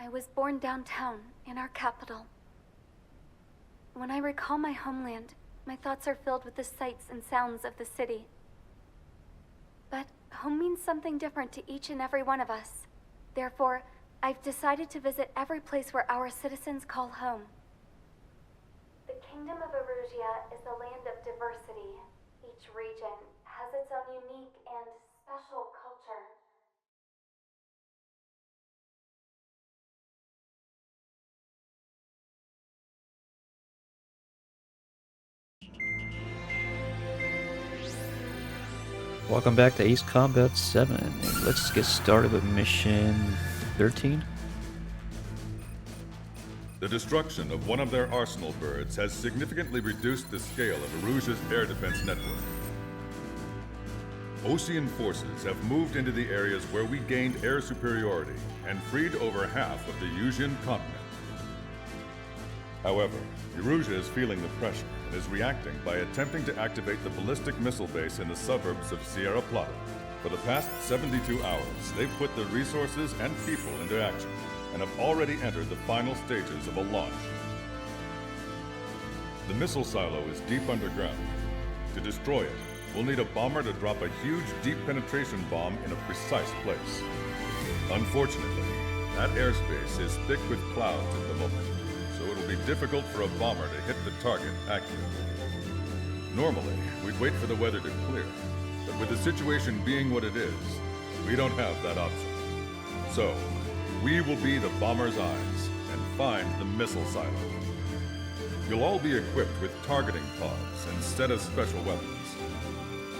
I was born downtown, in our capital. When I recall my homeland, my thoughts are filled with the sights and sounds of the city. But home means something different to each and every one of us. Therefore, I've decided to visit every place where our citizens call home. The Kingdom of Erusia is a land of diversity. Each region has its own unique and special culture. Welcome back to Ace Combat 7, and let's get started with mission 13. The destruction of one of their arsenal birds has significantly reduced the scale of Erusia's air defense network. Ocean forces have moved into the areas where we gained air superiority and freed over half of the Eusian continent. However, Erusia is feeling the pressure and is reacting by attempting to activate the ballistic missile base in the suburbs of Sierra Plata. For the past 72 hours, they've put their resources and people into action and have already entered the final stages of a launch. The missile silo is deep underground. To destroy it, we'll need a bomber to drop a huge deep penetration bomb in a precise place. Unfortunately, that airspace is thick with clouds at the moment, so it'll be difficult for a bomber to hit the target accurately. Normally, we'd wait for the weather to clear, but with the situation being what it is, we don't have that option. So, we will be the bomber's eyes and find the missile silo. You'll all be equipped with targeting pods instead of special weapons.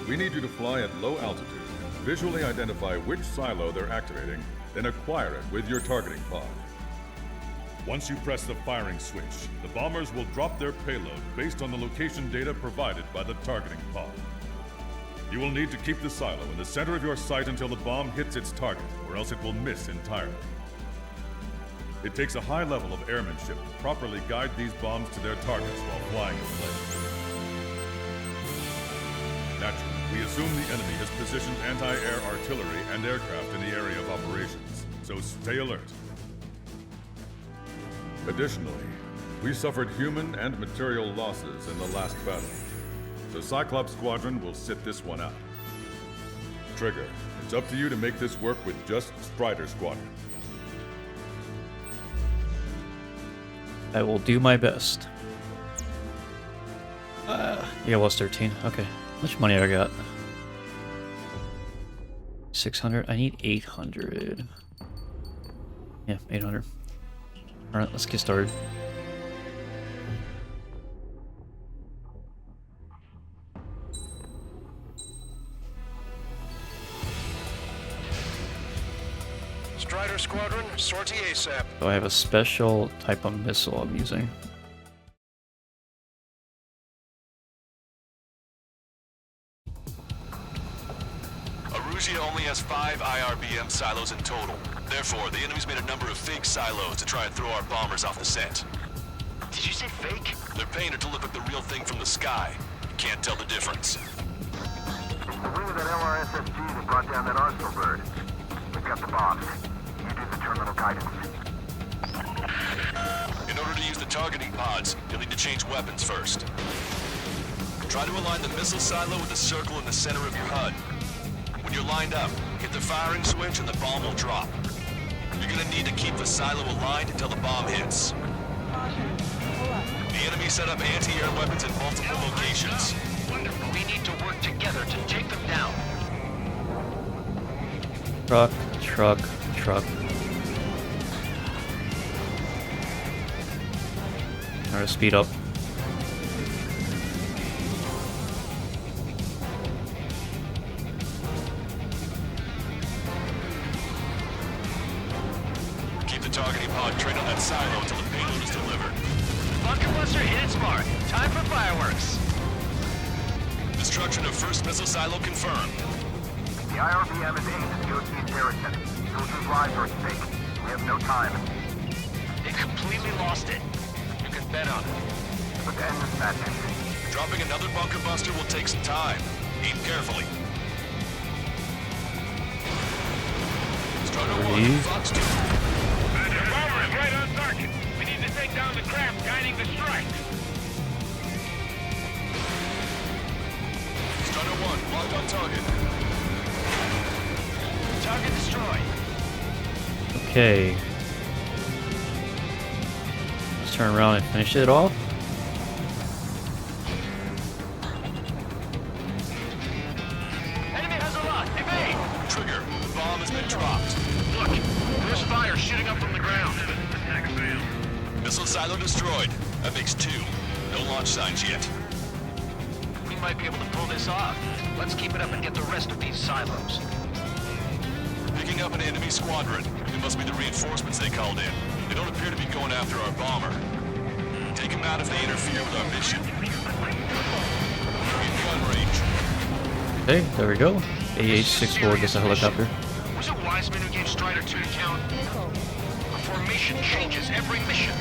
We need you to fly at low altitude and visually identify which silo they're activating, then acquire it with your targeting pod. Once you press the firing switch, the bombers will drop their payload based on the location data provided by the targeting pod. You will need to keep the silo in the center of your sight until the bomb hits its target, or else it will miss entirely. It takes a high level of airmanship to properly guide these bombs to their targets while flying in place. Naturally, we assume the enemy has positioned anti-air artillery and aircraft in the area of operations, so stay alert. Additionally, we suffered human and material losses in the last battle, so Cyclops Squadron will sit this one out. Trigger, it's up to you to make this work with just Strider Squadron. I will do my best. Yeah, it was 13. Okay. How much money I got? 600. I need 800. Yeah, 800. Alright, let's get started. Strider Squadron, sortie ASAP. So I have a special type of missile I'm using. Erusia only has 5 IRBM silos in total. Therefore, the enemy's made a number of fake silos to try and throw our bombers off the scent. Did you say fake? They're painted to look like the real thing from the sky. You can't tell the difference. It's the wing of that LRSSG that brought down that arsenal bird. We've got the bombs. You do the terminal guidance. In order to use the targeting pods, you'll need to change weapons first. Try to align the missile silo with the circle in the center of your HUD. When you're lined up, hit the firing switch and the bomb will drop. You're gonna need to keep the silo aligned until the bomb hits. The enemy set up anti-air weapons in multiple locations. Wonderful. We need to work together to take them down. Truck, truck, truck. Alright, speed up. Keep the targeting pod trained on that silo until the payload is delivered. Bunker buster hit its mark. Time for fireworks. Destruction of first missile silo confirmed. The IRBM is aimed at the OC's garrison. Soldiers' lives are at stake. We have no time. They completely lost it. You can bet on it. Let's end this madness. Dropping another bunker buster will take some time. Aim carefully. Strider 1, Breathe. Fox 2. The bomber Locked on target. Target destroyed. Okay. Let's turn around and finish it off. Enemy has a lock. Evade. Trigger, the bomb has been dropped. Look, there's fire shooting up from the ground. Missile silo destroyed. That makes 2. No launch signs yet. We might be able to pull this off. Let's keep it up and get the rest of these silos. Picking up an enemy squadron. It must be the reinforcements they called in. They don't appear to be going after our bomber. Take them out if they interfere with our mission. In gun range. Okay, there we go. AH-64 gets a helicopter. Was it Wiseman who gave Strider 2 to count? A formation changes every mission.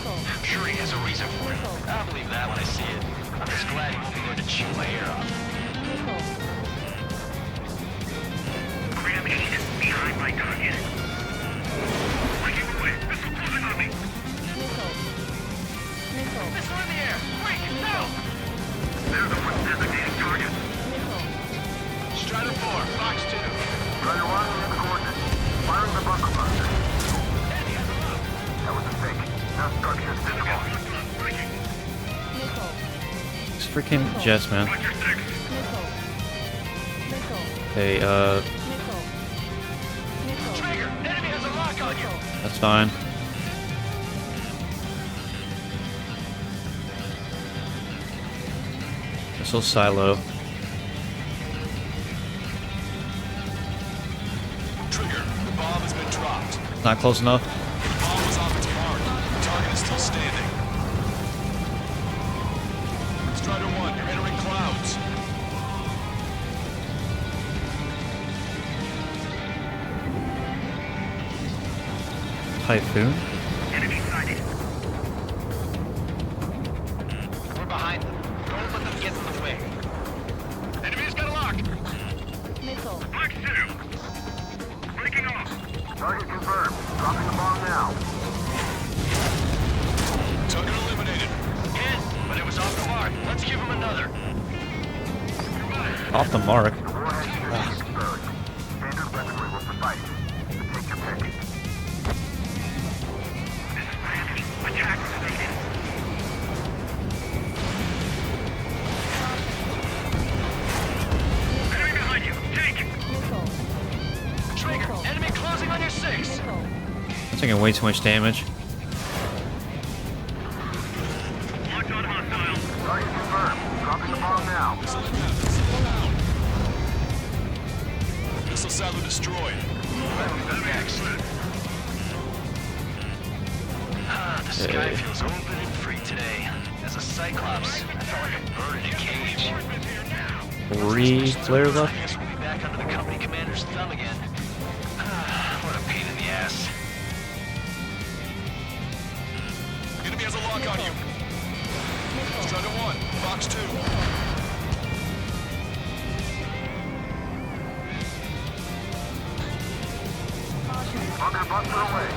I'm sure he has a reason for it. I'll believe that when I see it. I'm just glad he won't be there to chew my ear off. Grab heat behind my target. Breaking away. Missile closing on me. Missile in the air. Quick, now! They're the ones designating targets. Strider 4, Fox 2. Strider 1, we have the coordinates. Firing the bunker buster. That was a mistake. No structures visible. These freaking jets, man. Okay, Trigger, enemy has a lock on you. that's fine. Missile silo. Trigger, the bomb has been dropped. Not close enough. The bomb was off its mark. The target is still standing. Strider 1, you're entering clouds. Typhoon. Enemy sighted. We're behind them. Don't let them get in the way. Enemy's got a lock. Fox 2. Breaking off. Target confirmed. Dropping the bomb now. Target eliminated. Hit, but it was off the mark. Let's give him another. Off the mark. The warhead should be exposed. Standard weaponry will suffice. Take your pick. Attack stated. Enemy behind you. Take. Trigger, enemy closing on your 6. I'm taking way too much damage. Locked on hostile. Target confirmed. Dropping the bomb now. Missile silo destroyed. Next. The sky feels open and free today. As a Cyclops, I felt like a bird in a cage. 3 flares up. I guess we'll be back under the company commander's thumb again. What a pain in the ass. Enemy has a lock on you. Strider 1, Fox 2. Bunker buster away.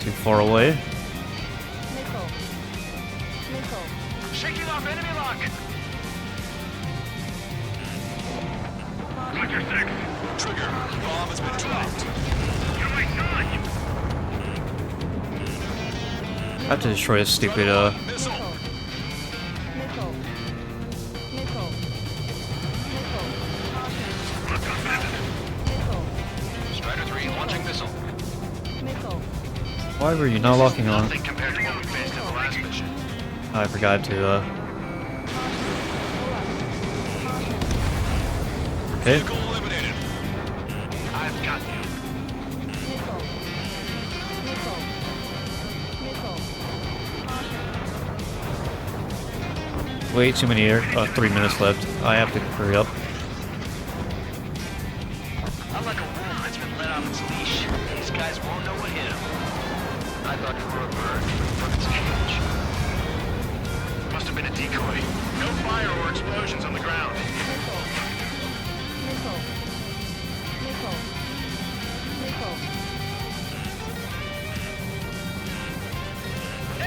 Too far away. Shaking off enemy lock. Roger 6. Trigger, bomb has been dropped. You're my son. I have to destroy this stupid, Missile. Strider 3 launching missile. why were you not locking on? Nothing compared to what we faced in the last mission. I forgot to, okay. Vehicle eliminated. I've got you. Way too many 3 minutes left. I have to hurry up. I'm like a wolf that's been let off its leash. These guys won't know what hit them. I thought you were a bird from its cage. Must have been a decoy. No fire or explosions on the ground.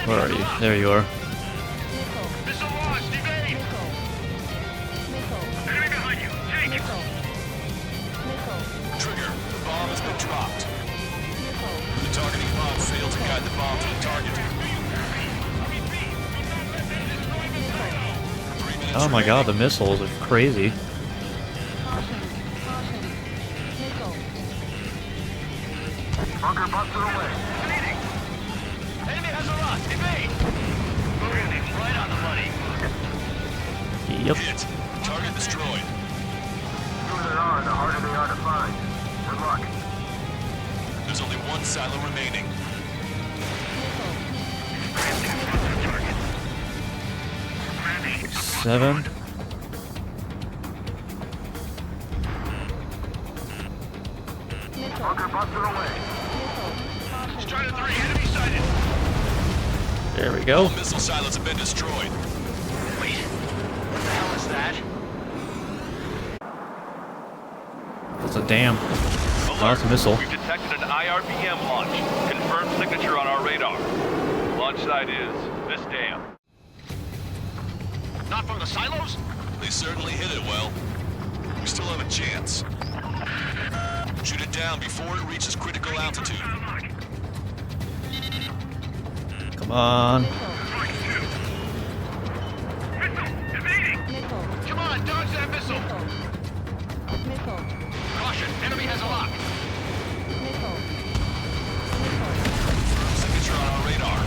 Where are you? There you are. Missile Trigger, the bomb has been dropped. The targeting pod failed to guide the bomb to the target. 3 minutes Oh my god, the remaining. missiles are crazy. Bunker busted away. Enemy has a lot. Evade. Boom. Right on the money. Yep. Hit. Target destroyed. The fewer there are, the harder they are to find. Good luck. There's only one silo remaining. Seven. Bunker busted away. Strider 3. Enemy sighted. There we go. Missile silos have been destroyed. Wait. What the hell is that? It's a dam. Oh, it's a missile. We've detected an IRBM launch. Confirmed signature on our radar. Launch site is this dam. Not from the silos? They certainly hit it well. We still have a chance. Shoot it down before it reaches critical altitude. Come on. Come on, dodge that missile. Caution, enemy has a lock. Signature on our radar.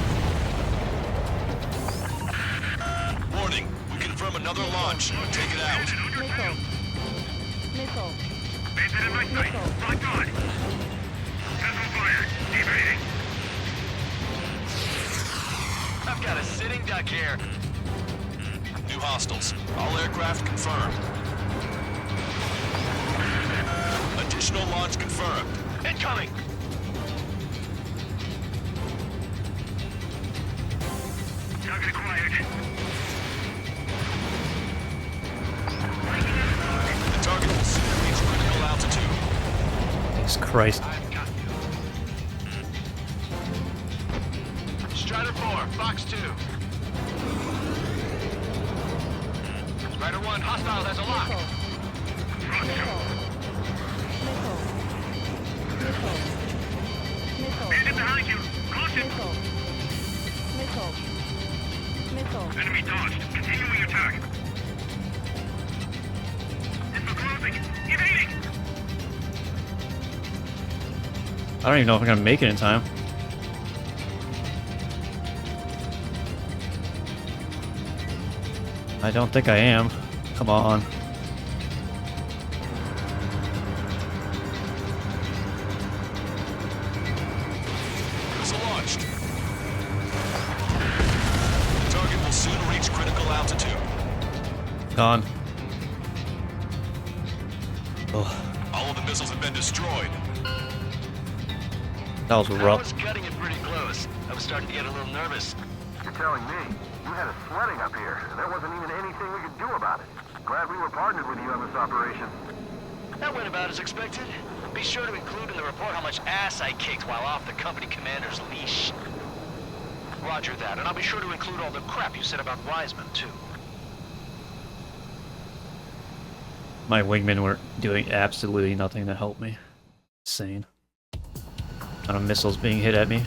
Warning, we confirm another launch. Take it out. I've got a sitting duck here. New hostiles. All aircraft confirmed. Additional launch confirmed. Incoming. Target acquired. The target will soon reach critical altitude. Jesus Christ. I've got you. Strider 4, Fox 2. Strider 1, hostile has a lock. Bandit behind you. Caution. Enemy dodged. Continuing your attack. Missile closing. Evading. I don't even know if I'm gonna make it in time. I don't think I am. Come on. Missile launched. The target will soon reach critical altitude. Gone. Oh, All of the missiles have been destroyed. that was I rough. was cutting it pretty close. I was starting to get a little nervous. You're telling me you had us sweating up here, and there wasn't even anything we could do about it. Glad we were partnered with you on this operation. That went about as expected. Be sure to include in the report how much ass I kicked while off the company commander's leash. Roger that, and I'll be sure to include all the crap you said about Wiseman, too. My wingmen were doing absolutely nothing to help me. Insane. Ton of missiles being hit at me.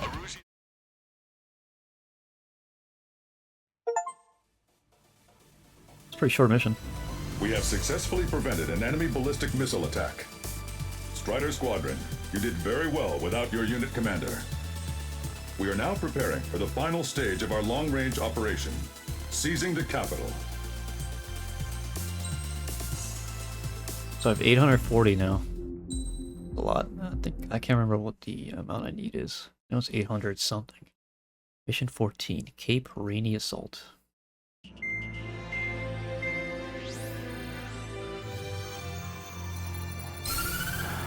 It's a pretty short mission. We have successfully prevented an enemy ballistic missile attack. Strider Squadron, you did very well without your unit commander. We are now preparing for the final stage of our long-range operation, seizing the capital. So I have 840 now. A lot. I can't remember what the amount I need is. I know it's 800 something. Mission 14, Cape Rainy Assault.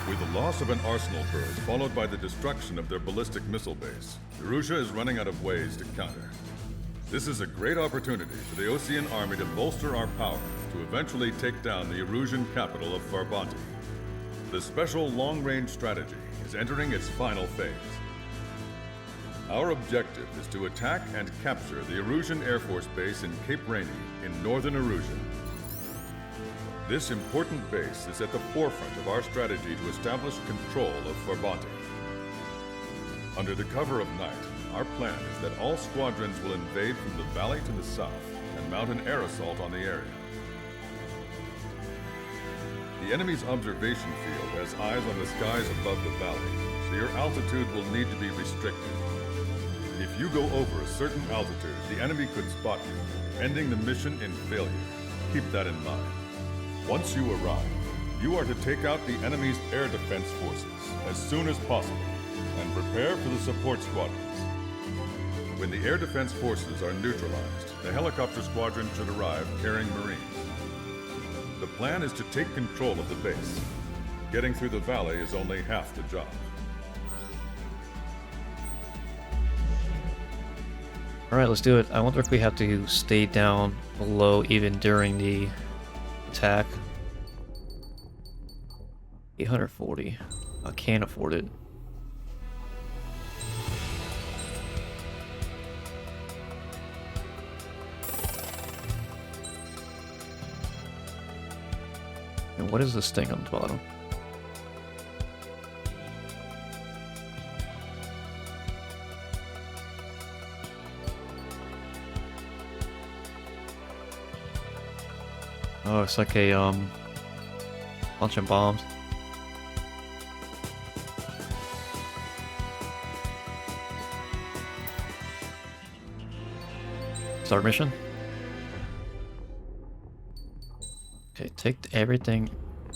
With the loss of an arsenal bird followed by the destruction of their ballistic missile base, Erussia is running out of ways to counter. This is a great opportunity for the Osean army to bolster our power to eventually take down the Erusian capital of Farbanti. The special long-range strategy is entering its final phase. Our objective is to attack and capture the Erusian Air Force Base in Cape Rainy in northern Erusia. This important base is at the forefront of our strategy to establish control of Forbante. Under the cover of night, our plan is that all squadrons will invade from the valley to the south and mount an air assault on the area. The enemy's observation field has eyes on the skies above the valley, so your altitude will need to be restricted. If you go over a certain altitude, the enemy could spot you, ending the mission in failure. Keep that in mind. Once you arrive, you are to take out the enemy's air defense forces as soon as possible and prepare for the support squadrons. When the air defense forces are neutralized, the helicopter squadron should arrive carrying Marines. The plan is to take control of the base. Getting through the valley is only half the job. Alright, let's do it. I wonder if we have to stay down below even during the attack. 840. I can't afford it. And what is this thing on the bottom? Oh, it's like a bunch of bombs. Start mission. Okay, take everything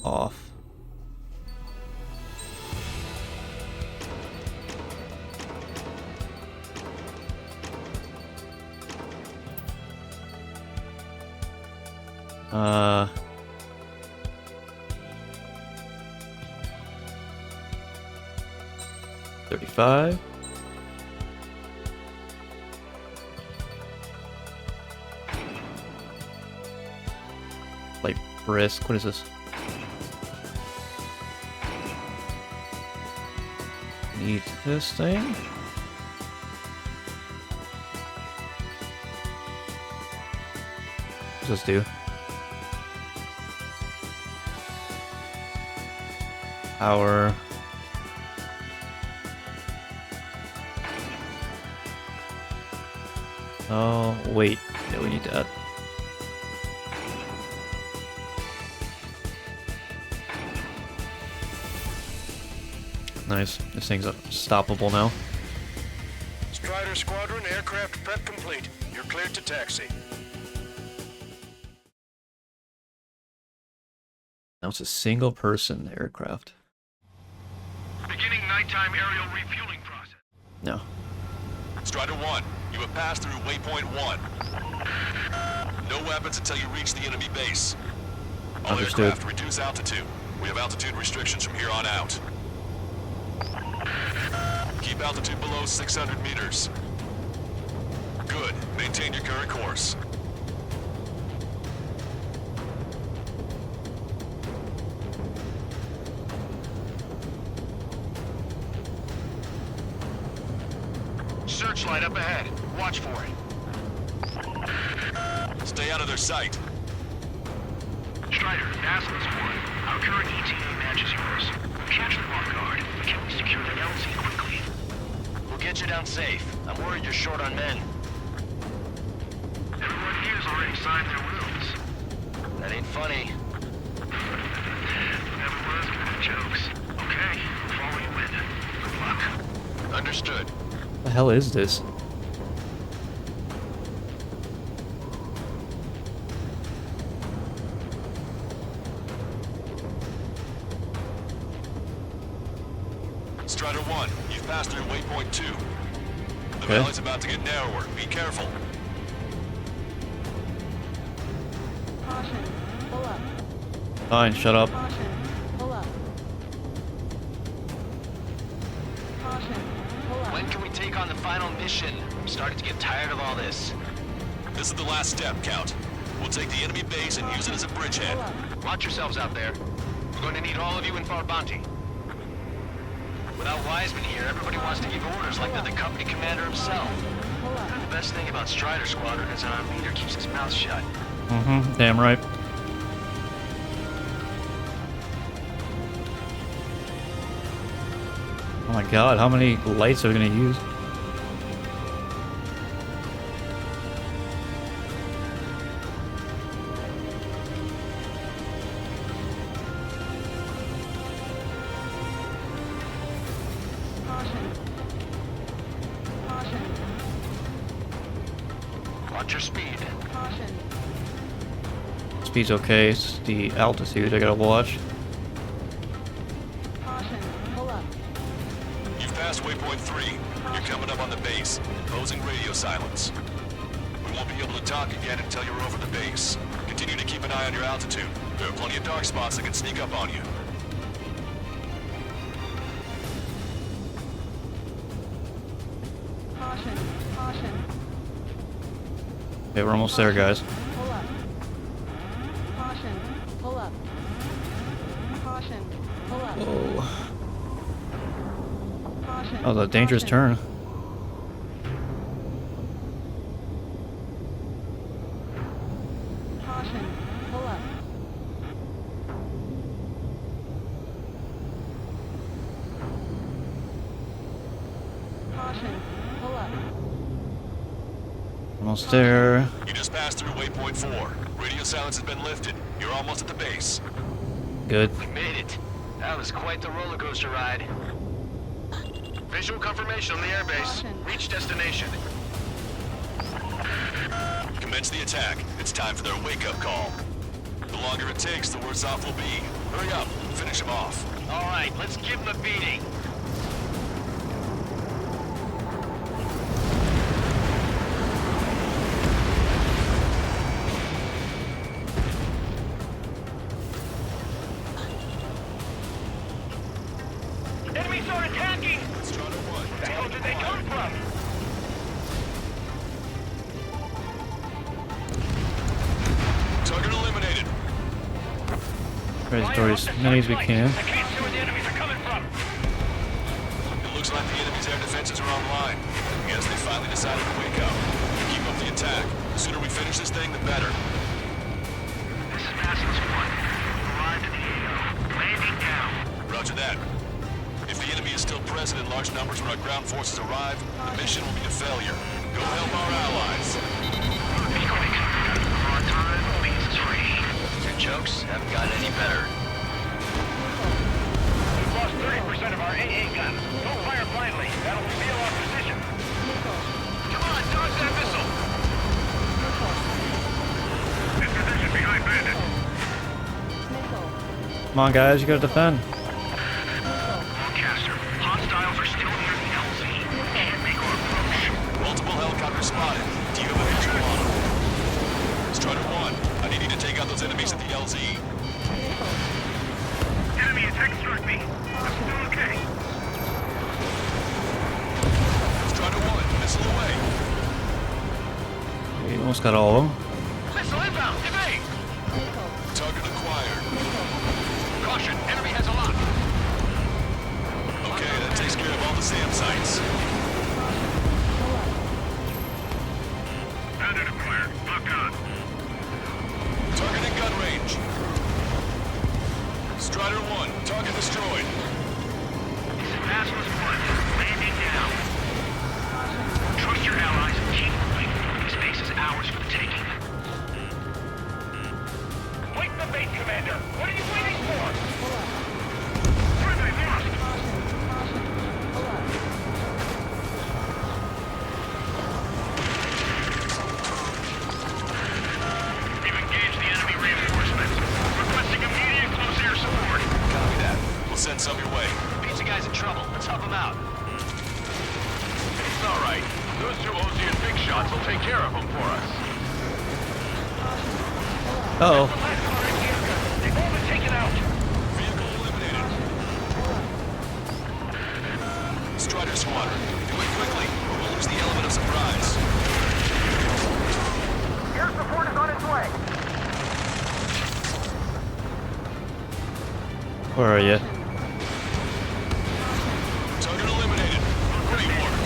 off. Uh, 35. Like brisk. What is this? Need this thing. What does this do? Power. Oh, wait. Yeah, we need that. Nice. This thing's unstoppable now. Strider Squadron, aircraft prep complete. You're cleared to taxi. Now it's a single person aircraft. Beginning nighttime aerial refueling process. No. Strider 1, you have passed through waypoint 1. No weapons until you reach the enemy base. All Understood. aircraft reduce altitude. We have altitude restrictions from here on out. Keep altitude below 600 meters. Good. Maintain your current course. Searchlight up ahead. Watch for it. Stay out of their sight. Strider, Aslan's one. Our current ETA matches yours. Catch the off guard. Can we secure the LZ quickly? We'll get you down safe. I'm worried you're short on men. Everyone here's already signed their wills. That ain't funny. Never was good at jokes. Okay, I'll follow you in. Good luck. Understood. What the hell is this? Strider 1, you've passed through waypoint 2. The Okay. valley's about to get narrower. Be careful. Caution. Pull up. Fine, shut up. Caution. Pull up. Caution. Pull up. When can we take on the final mission? I'm starting to get tired of all this. This is the last step, Count. We'll take the enemy base and use it as a bridgehead. Pull up. Watch yourselves out there. We're going to need all of you in Forbante. Without Wiseman here, everybody wants to give orders like they're the company commander himself. Pull up. The best thing about Strider Squadron is that our leader keeps his mouth shut. Mm-hmm, damn right. Oh my god, how many lights are we gonna use? Caution. Caution. Watch your speed. Caution. Speed's okay, it's the altitude I gotta watch. Caution. Pull up. You've passed waypoint 3. You're coming up on the base. Imposing radio silence. We won't be able to talk again until you're over the base. Continue to keep an eye on your altitude. There are plenty of dark spots that can sneak up on you. Caution. Caution. Okay, we're almost there, guys. Pull up. Caution. Pull up. Caution. Pull up. Whoa. Caution. That was a dangerous Caution. turn. Caution. Pull up. Caution. Pull up. Almost there. You just passed through waypoint 4. Radio silence has been lifted. You're almost at the base. Good. We made it. That was quite the roller coaster ride. Visual confirmation on the airbase. Caution. Reach destination. Commence the attack. It's time for their wake-up call. The longer it takes, the worse off we'll be. Hurry up. Finish them off. All right, let's give them a beating. Enemies are attacking! Let's try to one. Where the hell did they come from? Target eliminated. Try to destroy as many as we can. I can't see where the enemies are coming from. It looks like the enemy's air defenses are online. Guess they finally decided to wake up. Keep up the attack. The sooner we finish this thing, the better. This is Massill's 1. Arrived at the AO. Landing down. Roger that. If the enemy is still present in large numbers when our ground forces arrive, the mission will be a failure. Go help our allies. Be quick. On time, means 3. Your jokes haven't gotten any better. We've lost 30% of our AA guns. Don't fire blindly. That'll reveal our position. Come on, dodge that missile. In position behind Bandit. Missile. Come on, guys, you gotta defend. Broadcaster, hostiles are still near the LZ. Can't make our approach. Multiple helicopters spotted. Do you have a visual on them? Strider 1, I need you to take out those enemies at the LZ. Enemy attack struck me. I'm still okay. Strider 1, missile away. We almost got all of them. Missile inbound. Evade. Target acquired. Caution, enemy has a lock. Okay, that takes care of all the SAM sites. Bandit acquired. Locked on. Target in gun range. Strider 1, target destroyed. Massill's 1. Landing down. Trust your allies and keep moving. This base is ours for the taking. Wait the bait, Commander. What are you waiting for? Where are they lost? We've engaged the enemy reinforcements. Requesting immediate close air support. Copy that. We'll send some your way. Pizza guy's in trouble. Let's help him out. It's all right. Those two Ozian big shots will take care of them for us. Uh-oh. They've all been taken out. Vehicle eliminated. Strider Squadron, do it quickly, or we'll lose the element of surprise. Air support is on its way. Where are you? Target eliminated. Great work.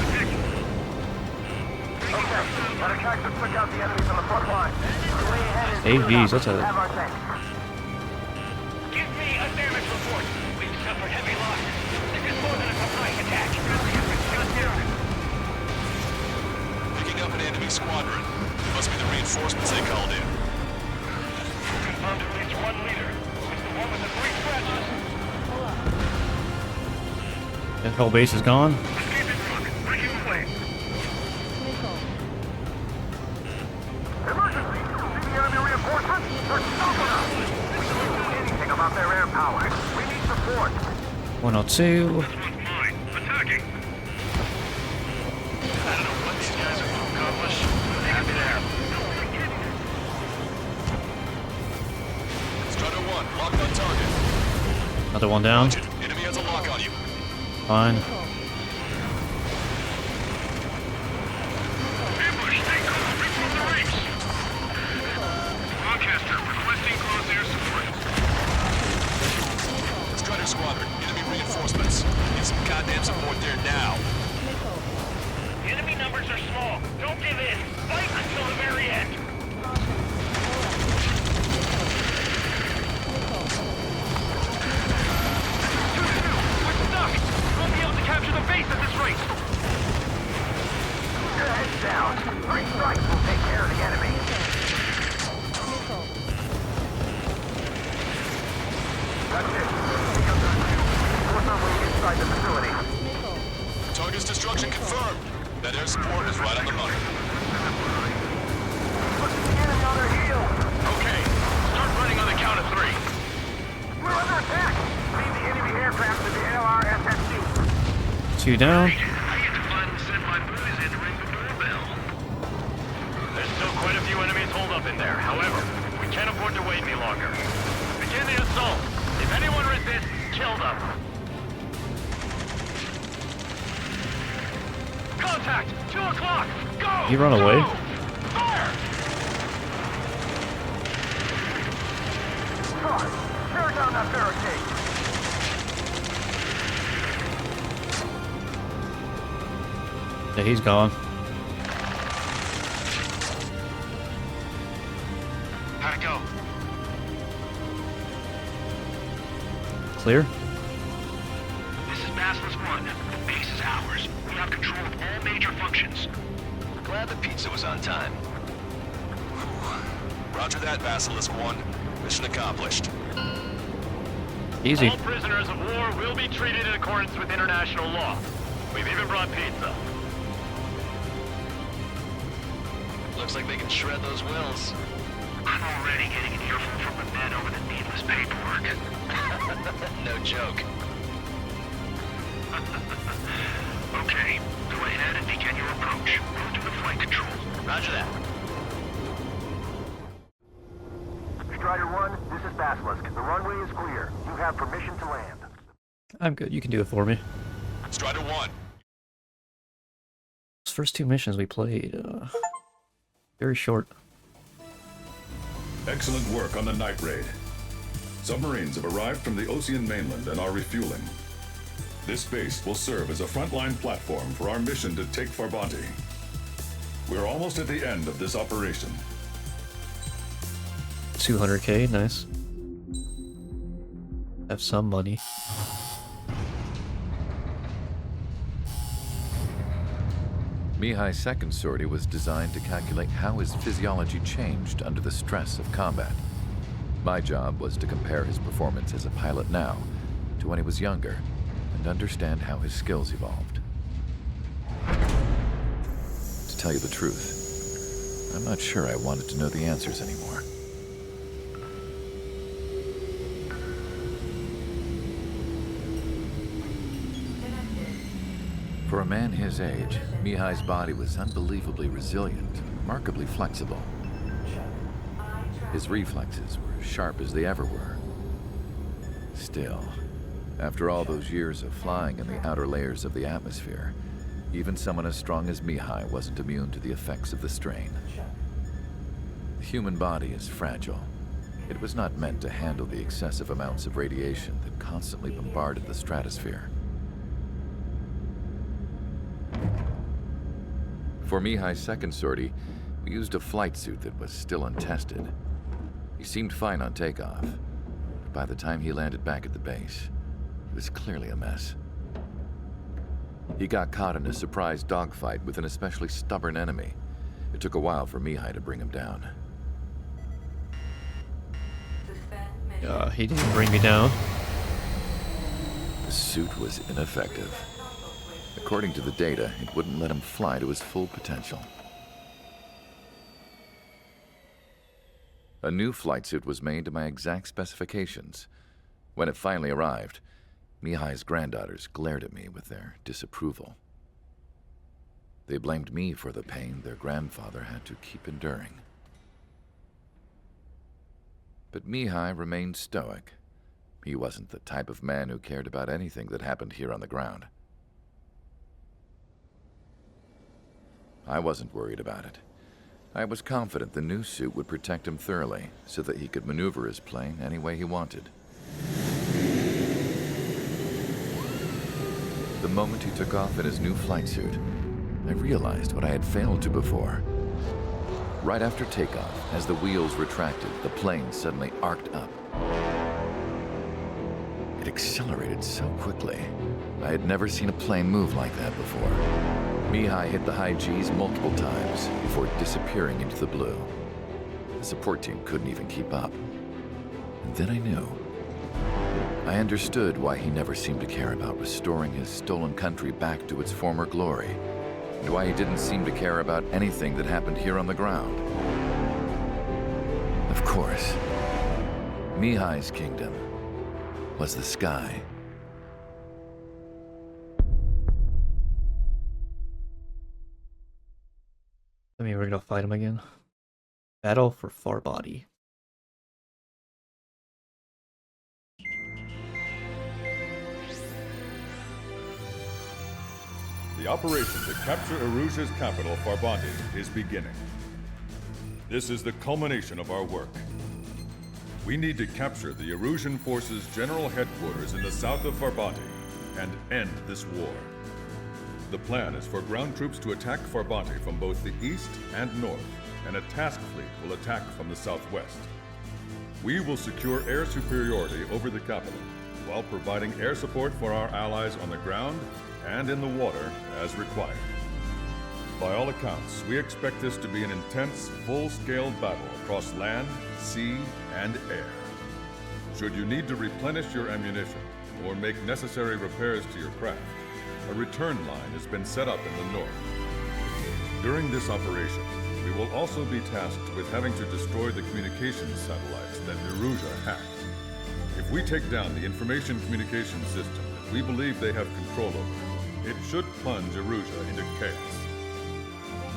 Okay, our attacks have took out the enemies on the front line. The way ahead is AVs, that's have a... our tank. Give me a damage report. We've suffered heavy loss. This is more than a surprise attack. That whole base is gone. Missile. Emergency! See the enemy reinforcements? They're stopping us! We can't do anything about their air power. We need support. 102. Mine. Attacking. I don't know what these guys are going to accomplish. Happy to have them. Strider 1, locked on target. Another one down. Enemy has a lock on you. Fine. Ambush, stay cool. Reach the ranks. Lancaster, requesting close air support. Strider Squadron, enemy reinforcements. Get some goddamn support there now. Missile. The enemy numbers are small. Don't give in. Fight until the very end. We're stuck. Won't be able to capture the base at this rate. Your heads down. 3 strikes will take care of the enemy. Missile. That's it. Take up those 2. Force our way inside the facility. Missile. Target's destruction confirmed. That air support is right on the money. Put the enemy on their heels. Okay. Start running on the count of 3. We're under attack. Lead the enemy aircraft to the LRSSC. 2 down. I get to finally send my boys in to ring the doorbell. There's still quite a few enemies holed up in there. However, we can't afford to wait any longer. Begin the assault. If anyone resists, kill them. Contact! 2 o'clock! Go! You run away? Go! Fire! Guard, tear down that barricade. Yeah, he's gone. How'd it go? Clear? This is Basilisk 1. The base is ours. We have control of all major functions. Glad the pizza was on time. Roger that, Basilisk 1. Mission accomplished. Easy. All prisoners of war will be treated in accordance with international law. We've even brought pizza. Looks like they can shred those wills. I'm already getting an earful from the men over the needless paperwork. No joke. Okay, go ahead and begin your approach. Go to the flight control. Roger that. Strider 1, this is Basilisk. The runway is clear. You have permission to land. I'm good. You can do it for me. Strider 1. Those first 2 missions we played, very short. Excellent work on the night raid. Submarines have arrived from the Ocean mainland and are refueling. This base will serve as a frontline platform for our mission to take Farbanti. We're almost at the end of this operation. 200k, nice. Have some money. Mihai's second sortie was designed to calculate how his physiology changed under the stress of combat. My job was to compare his performance as a pilot now to when he was younger and understand how his skills evolved. To tell you the truth, I'm not sure I wanted to know the answers anymore. For a man his age, Mihai's body was unbelievably resilient, remarkably flexible. His reflexes were as sharp as they ever were. Still, after all those years of flying in the outer layers of the atmosphere, even someone as strong as Mihai wasn't immune to the effects of the strain. The human body is fragile. It was not meant to handle the excessive amounts of radiation that constantly bombarded the stratosphere. For Mihai's second sortie, we used a flight suit that was still untested. He seemed fine on takeoff, but by the time he landed back at the base, he was clearly a mess. He got caught in a surprise dogfight with an especially stubborn enemy. It took a while for Mihai to bring him down. He didn't bring me down. The suit was ineffective. According to the data, it wouldn't let him fly to his full potential. A new flight suit was made to my exact specifications. When it finally arrived, Mihai's granddaughters glared at me with their disapproval. They blamed me for the pain their grandfather had to keep enduring. But Mihai remained stoic. He wasn't the type of man who cared about anything that happened here on the ground. I wasn't worried about it. I was confident the new suit would protect him thoroughly, so that he could maneuver his plane any way he wanted. The moment he took off in his new flight suit, I realized what I had failed to before. Right after takeoff, as the wheels retracted, the plane suddenly arced up. It accelerated so quickly. I had never seen a plane move like that before. Mihai hit the high G's multiple times before disappearing into the blue. The support team couldn't even keep up. And then I knew. I understood why he never seemed to care about restoring his stolen country back to its former glory, and why he didn't seem to care about anything that happened here on the ground. Of course, Mihai's kingdom was the sky. I mean, we're gonna fight him again. Battle for Farbody. The operation to capture Erusia's capital, Farbandi, is beginning. This is the culmination of our work. We need to capture the Erusian forces' general headquarters in the south of Farbandi and end this war. The plan is for ground troops to attack Farbandi from both the east and north, and a task fleet will attack from the southwest. We will secure air superiority over the capital, while providing air support for our allies on the ground and in the water as required. By all accounts, we expect this to be an intense, full-scale battle across land, sea, and air. Should you need to replenish your ammunition or make necessary repairs to your craft, a return line has been set up in the north. During this operation, we will also be tasked with having to destroy the communications satellites that Erusia hacked. If we take down the information communication system that we believe they have control over, it should plunge Erusia into chaos.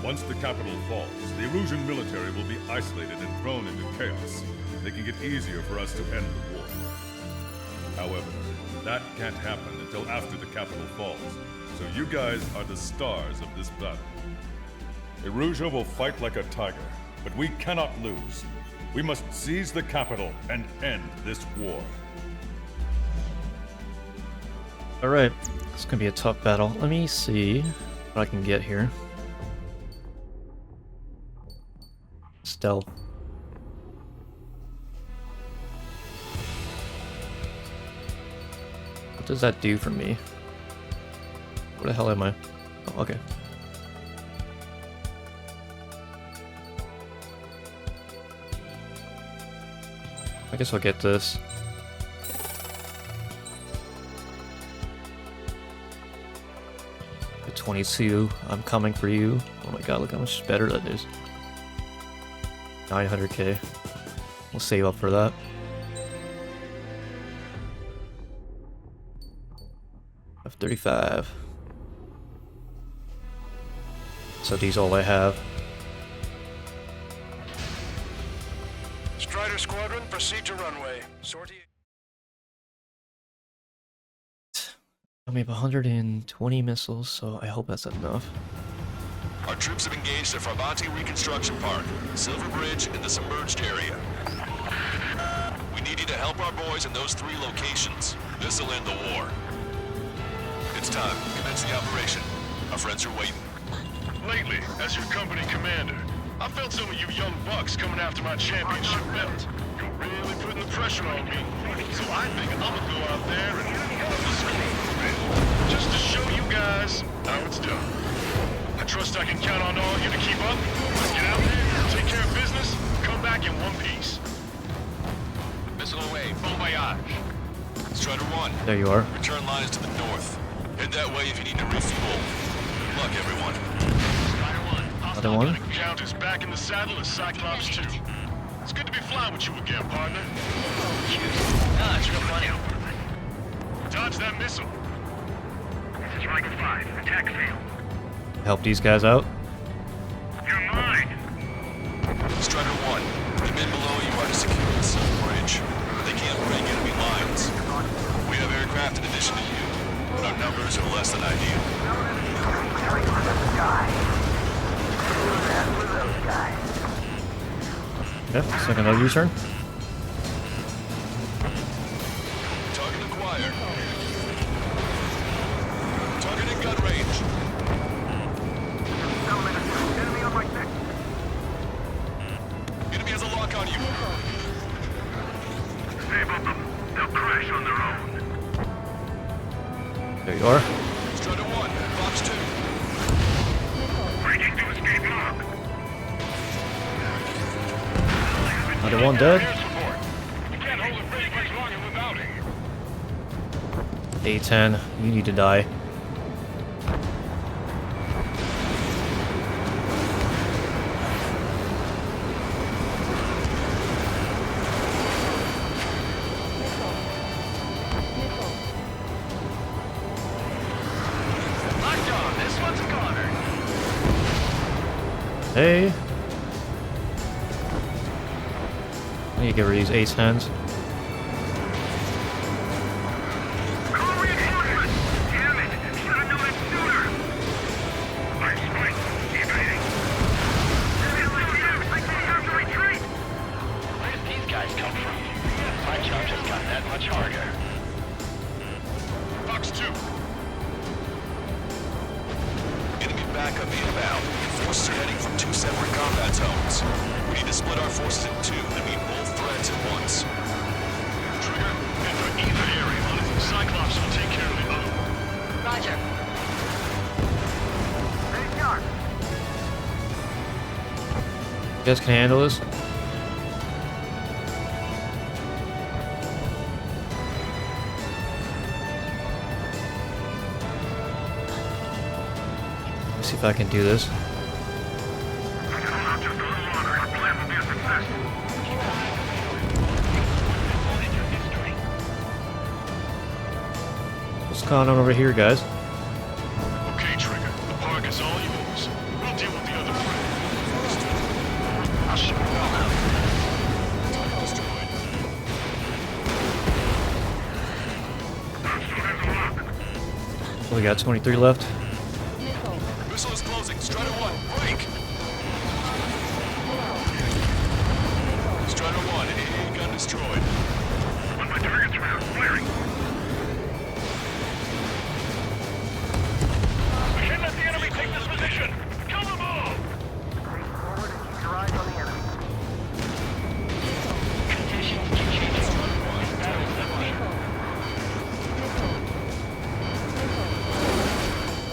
Once the capital falls, the Erusian military will be isolated and thrown into chaos, making it easier for us to end the war. However, that can't happen until after the capital falls, so you guys are the stars of this battle. Erusia will fight like a tiger, but we cannot lose. We must seize the capital and end this war. Alright, it's gonna be a tough battle. Let me see what I can get here. Stealth. What does that do for me? Where the hell am I? Oh, okay. I guess I'll get this. The 22, I'm coming for you. Oh my god, look how much better that is. 900k. We'll save up for that. F-35. So these all I have. Strider Squadron, proceed to runway. Sortie. I have 120 missiles, so I hope that's enough. Our troops have engaged at Farbati Reconstruction Park, Silver Bridge, and the submerged area. We need you to help our boys in those 3 locations. This'll end the war. It's time. Commence the operation. Our friends are waiting. Lately, as your company commander, I felt some of you young bucks coming after my championship belt. You're really putting the pressure on me. So I think I'm gonna go out there and just to show you guys how it's done. I trust I can count on all of you to keep up. Get out there, take care of business, come back in one piece. Missile away. Bon voyage. Strider 1, There you are. Return line is to the north. Head that way if you need to refuel. Good luck, everyone. Another one. Count is back in the saddle as Cyclops 2. It's good to be flying with you again, partner. Ah, it's real funny. Dodge that missile. This is Riker 5. Attack failed. Help these guys out. You're mine. Strider 1, the men below you are to secure the southern bridge. They can't break enemy lines. We have aircraft in addition to you, but our numbers are less than ideal. Yep, second another U-turn. Target acquired. Target in gun range. Enemy on my deck. Enemy has a lock on you. Stay above them. They'll crash on their own. There you are. Strider 1, Fox 2. Breaking through escape lock. Another one dead. Air support. You can't hold it very much longer without it. A10, you need to die. Locked on. This one's a goner. Hey. I need to get rid of these A10s. Call reinforcements! Damn it! Should have known it sooner! Nice fight. Evading. I can't have to retreat! Where did these guys come from? My job just got that much harder. Fox 2. Enemy backup inbound. Forces are heading from 2 separate combat zones. We need to split our forces in 2 to meet both threats at once. Trigger, enter either area. Cyclops will take care of the other. Roger. Stay sharp. You guys can handle this? Let's see if I can do this. Hold out just a little longer. Our plan will be a success. What's going on over here, guys? Okay, Trigger. The park is all yours. We'll deal with the other threat. I'll shoot you all out. Destroyed. Still has a lock. We got 23 left. Missile. Missile is closing. Strider 1, break! Strider 1, AA gun destroyed. One of my targets around. Flaring. We can't let the enemy take this position. Kill them all! Stay forward and keep your eyes on the enemy. Conditions keep changing. Battle's never Missile.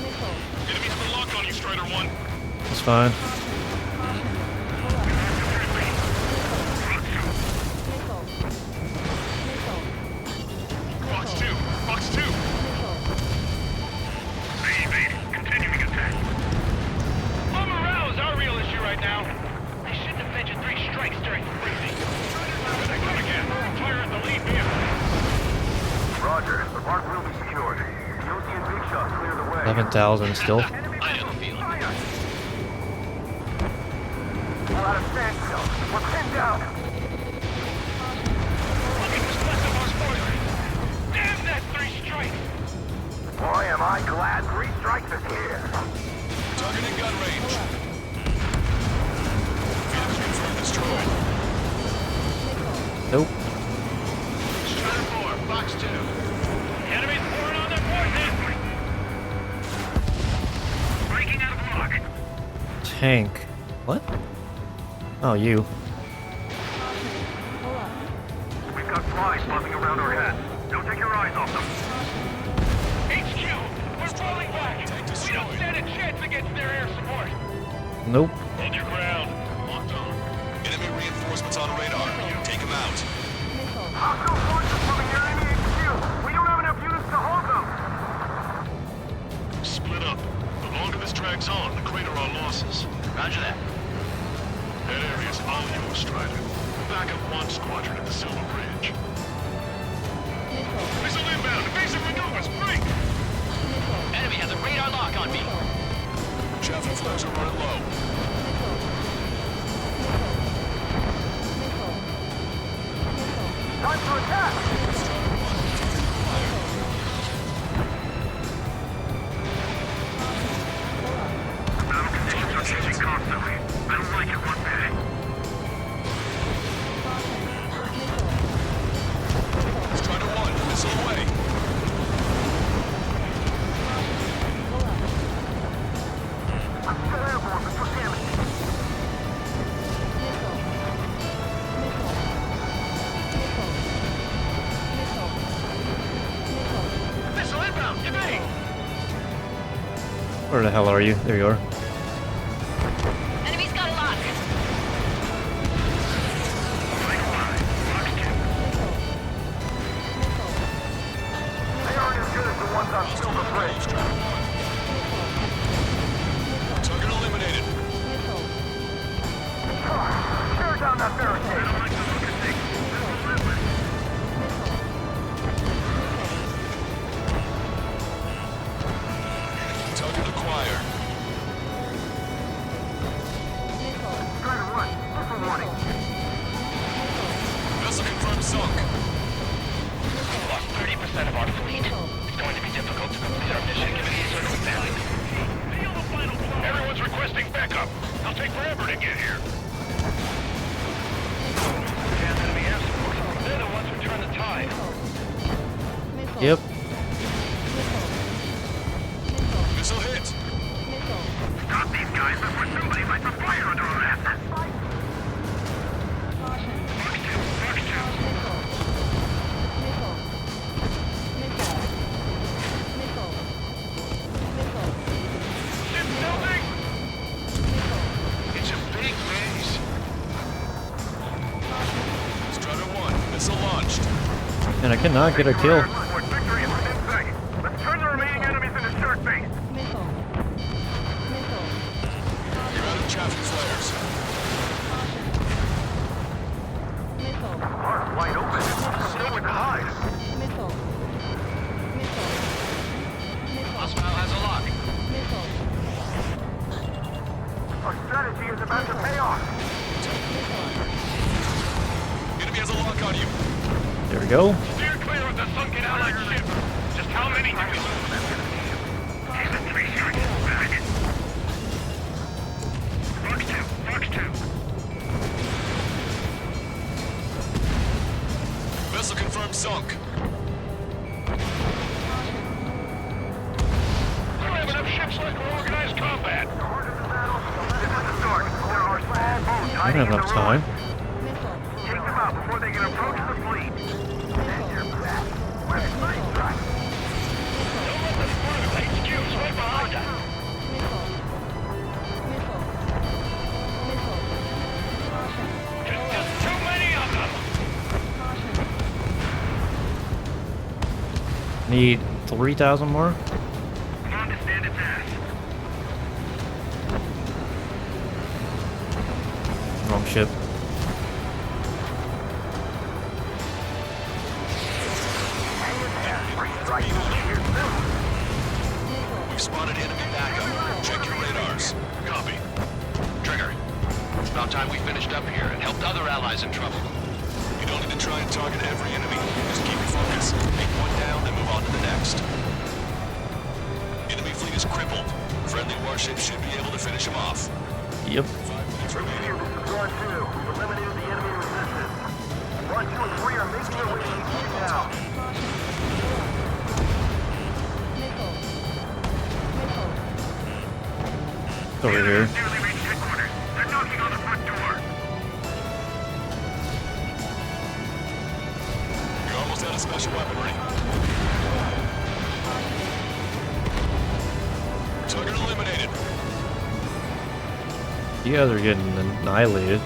Missile. Enemy has a lock on you, Strider 1. It's fine. Fox 2. Fox 2. They evade. Continuing attack. Low morale is our real issue right now. They shouldn't have ventured 3 strikes during the briefing. Here they come again. Fire at the lead vehicle. Roger. The park will be secured. The OC and Big Shot clear the way. 11,000 still. I have a feeling. We're out of standstill. We're pinned down. Look at this left of our spoiler. Damn that 3 strikes. Boy, am I glad 3 strikes is here. Target in gun range. Vehicle confirmed destroyed. Nope. Strider 4. Fox 2. The enemy's pouring on their forces. Breaking out of lock. Tank. What? Oh, you. Pull up. We've got flies buzzing around our heads. Don't take your eyes off them. HQ, we're falling back. We don't stand a chance against their air support. Nope. Hold your ground. Locked on. Enemy reinforcements on radar. Take them out. Missile. Hostile forces coming near enemy HQ. We don't have enough units Frags on. The crater our losses. Roger that. That area's all yours, Strider. Back up one squadron at the Silver Bridge. Missile inbound. Evasive maneuvers. Break! Enemy has a radar lock on me. Traffic flags are running low. Time to attack! Battle conditions are changing constantly. I don't like it one bit. Strider 1, missile away. I'm still airborne, but took damage. Missile inbound. Evade! Where the hell are you? There you are. Enemy's got a lock. They aren't as good as the ones on Silver Bridge. Target eliminated. Tear down that barricade. I don't like the look of things. Target acquired. Strider 1, missile warning. Vessel confirmed sunk. Lost 30% of our fleet. It's going to be difficult to complete our mission given these circumstances. Everyone's requesting backup. It'll take forever to get here. Enemy air support. They're the ones who turn the tide. Yep. Missile hit. Stop these guys before somebody lights a fire under our asses. Ship building! It's a big base. Strider 1, missile launched. And I cannot get a kill. Victory is within sight. Let's turn the remaining enemies into shark bait. You're out of traffic flares. Ar's wide open. Nowhere to hide. Hostile has a lock. Our strategy is about to pay off. Enemy has a lock on you. There we go. Steer clear of the sunken Allied ship. Just how many do we lose? Infantry shark is back. Fox 2. Vessel confirmed sunk. We don't have enough ships left for organized combat. This is the start. There are small boats I don't hiding have in the enough time. ruins. Take them out before they can approach the fleet. And you're back. Where's my strike? Don't let them through. HQ's right behind us. Just too many of them. Need 3,000 more. On to stand its ass. Wrong ship. We've spotted enemy backup. Check your radars. Copy. Trigger. It's about time we finished up here and helped other allies in trouble. You don't need to try and target every enemy. Just keep your focus. Take one down, then move on to the next. Enemy fleet is crippled. Friendly warships should be able to finish them off. Yep. 5 minutes remaining. This is Guard 2. We've eliminated the enemy resistance. Guard 2 and 3 are making their way to the fleet now. It's over here. Nearly reached headquarters. They're knocking on the front door. You're almost out of special weaponry. Target eliminated. You guys are getting annihilated.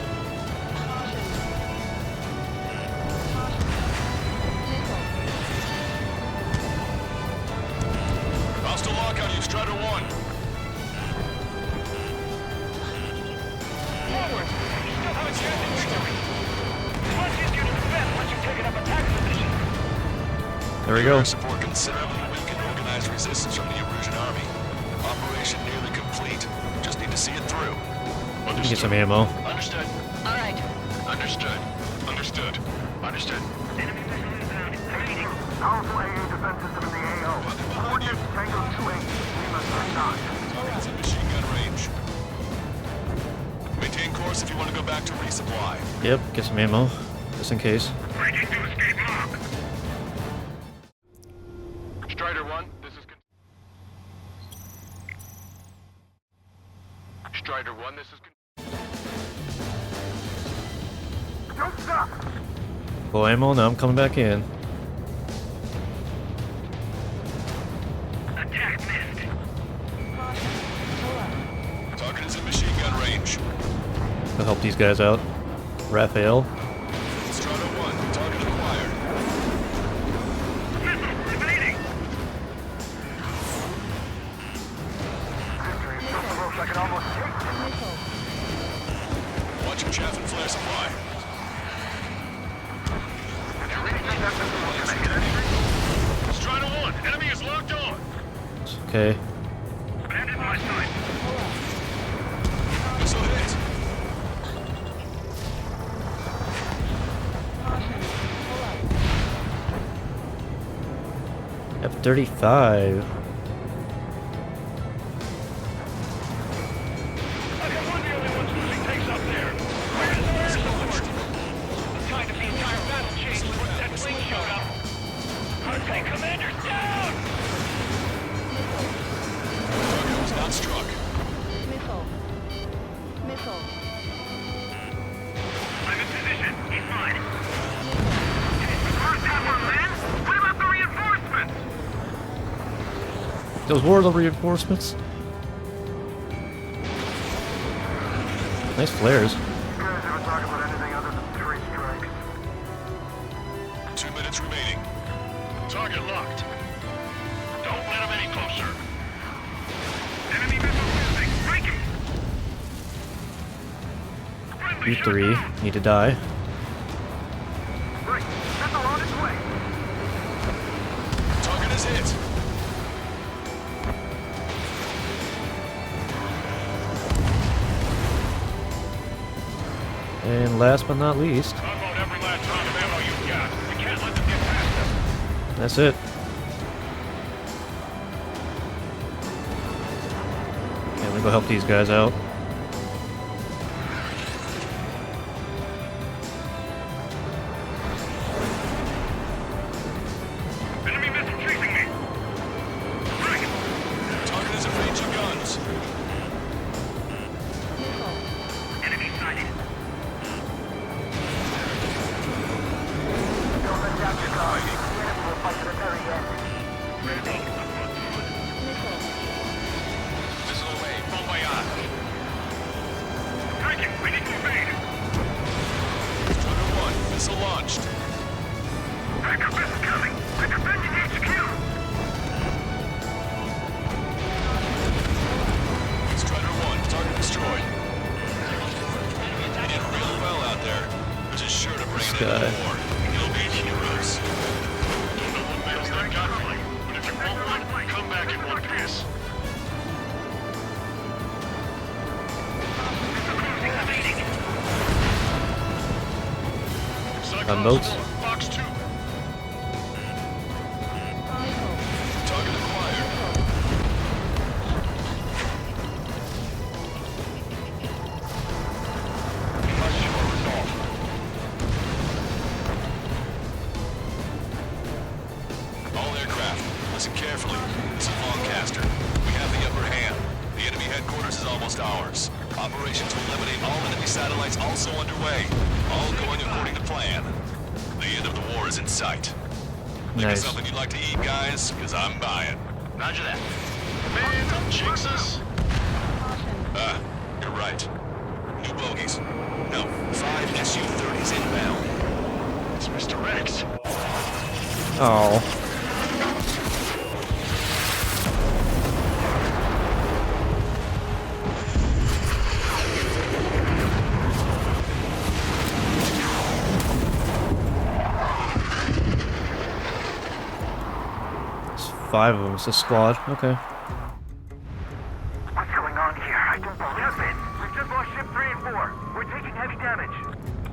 Hostile lock on you, Strider 1. There we go. Support considerably weakened organized resistance from the Erusian army. Operation nearly complete. Just need to see it through. Get some ammo. Understood. All right. Understood. Understood. Understood. Powerful AA defense system in the AO. Coordinates Tango 2-8. Lima 39. Target's in machine gun range. Maintain course if you want to go back to resupply. Yep, get some ammo, just in case. Breaking to escape lock. Strider 1, this is... Strider 1, this is... Don't stop! Full ammo, now I'm coming back in. Attack missed. Target is in machine gun range. I'll help these guys out. Raphael. Strider 1, target acquired. Missile evading. Victory is so close I can almost taste it. Missile. Watch your chaff and flare supply. You really think that missile was gonna hit anything? Strider 1, enemy is locked on. It's okay. Bandit my sight. Missile hit. F-35. I got one of the only ones losing takes up there. Where's the air support? The time of the entire battle changed once that plane showed up. Okay, commander's down! Target was not struck. Missile. Missile. I'm in position. He's mine. First half on land? What about the reinforcements? Those were the reinforcements. Nice flares. You guys ever talk about anything other than 3 strikes? 2 minutes remaining. Target locked. Don't let him any closer. Enemy missile moving. Breaking. Friendly You shot three down. need to die. Right, missile on its way. Target is hit. And last but not least, Unload every last round of ammo you've got. We can't let them get past us. that's it. Yeah, let me go help these guys out. Enemy missile chasing me. Right. Target is in range of guns. Missile. Enemy sighted. Don't let down your guard. The enemy will fight to the very end. Ready. Missile. Missile away. Bon voyage. Breaking. We need to evade. Strider 1, missile launched. Backup missile coming. We're defending HQ. Strider 1, target destroyed. You did really well out there, which is sure to bring This an end to guy. the war. You'll be heroes. No one fails their gunfight. But if you want one, come back in one piece. Gunboats. Box 2. Missile. Target acquired. All aircraft, listen carefully. This is Lancaster. We have the upper hand. The enemy headquarters is almost ours. Operation to eliminate all enemy satellites also underway. All going according to plan. The end of the war is in sight. Think of Nice. something you'd like to eat, guys? Because I'm buying. Roger that. Man, don't jinx us. Ah, you're right. New bogies. No, 5 Su-30s inbound. It's Mr. Rex. Oh. 5 of them. It's a squad. Okay. What's going on here? I don't believe it. We've just lost ship 3 and 4. We're taking heavy damage.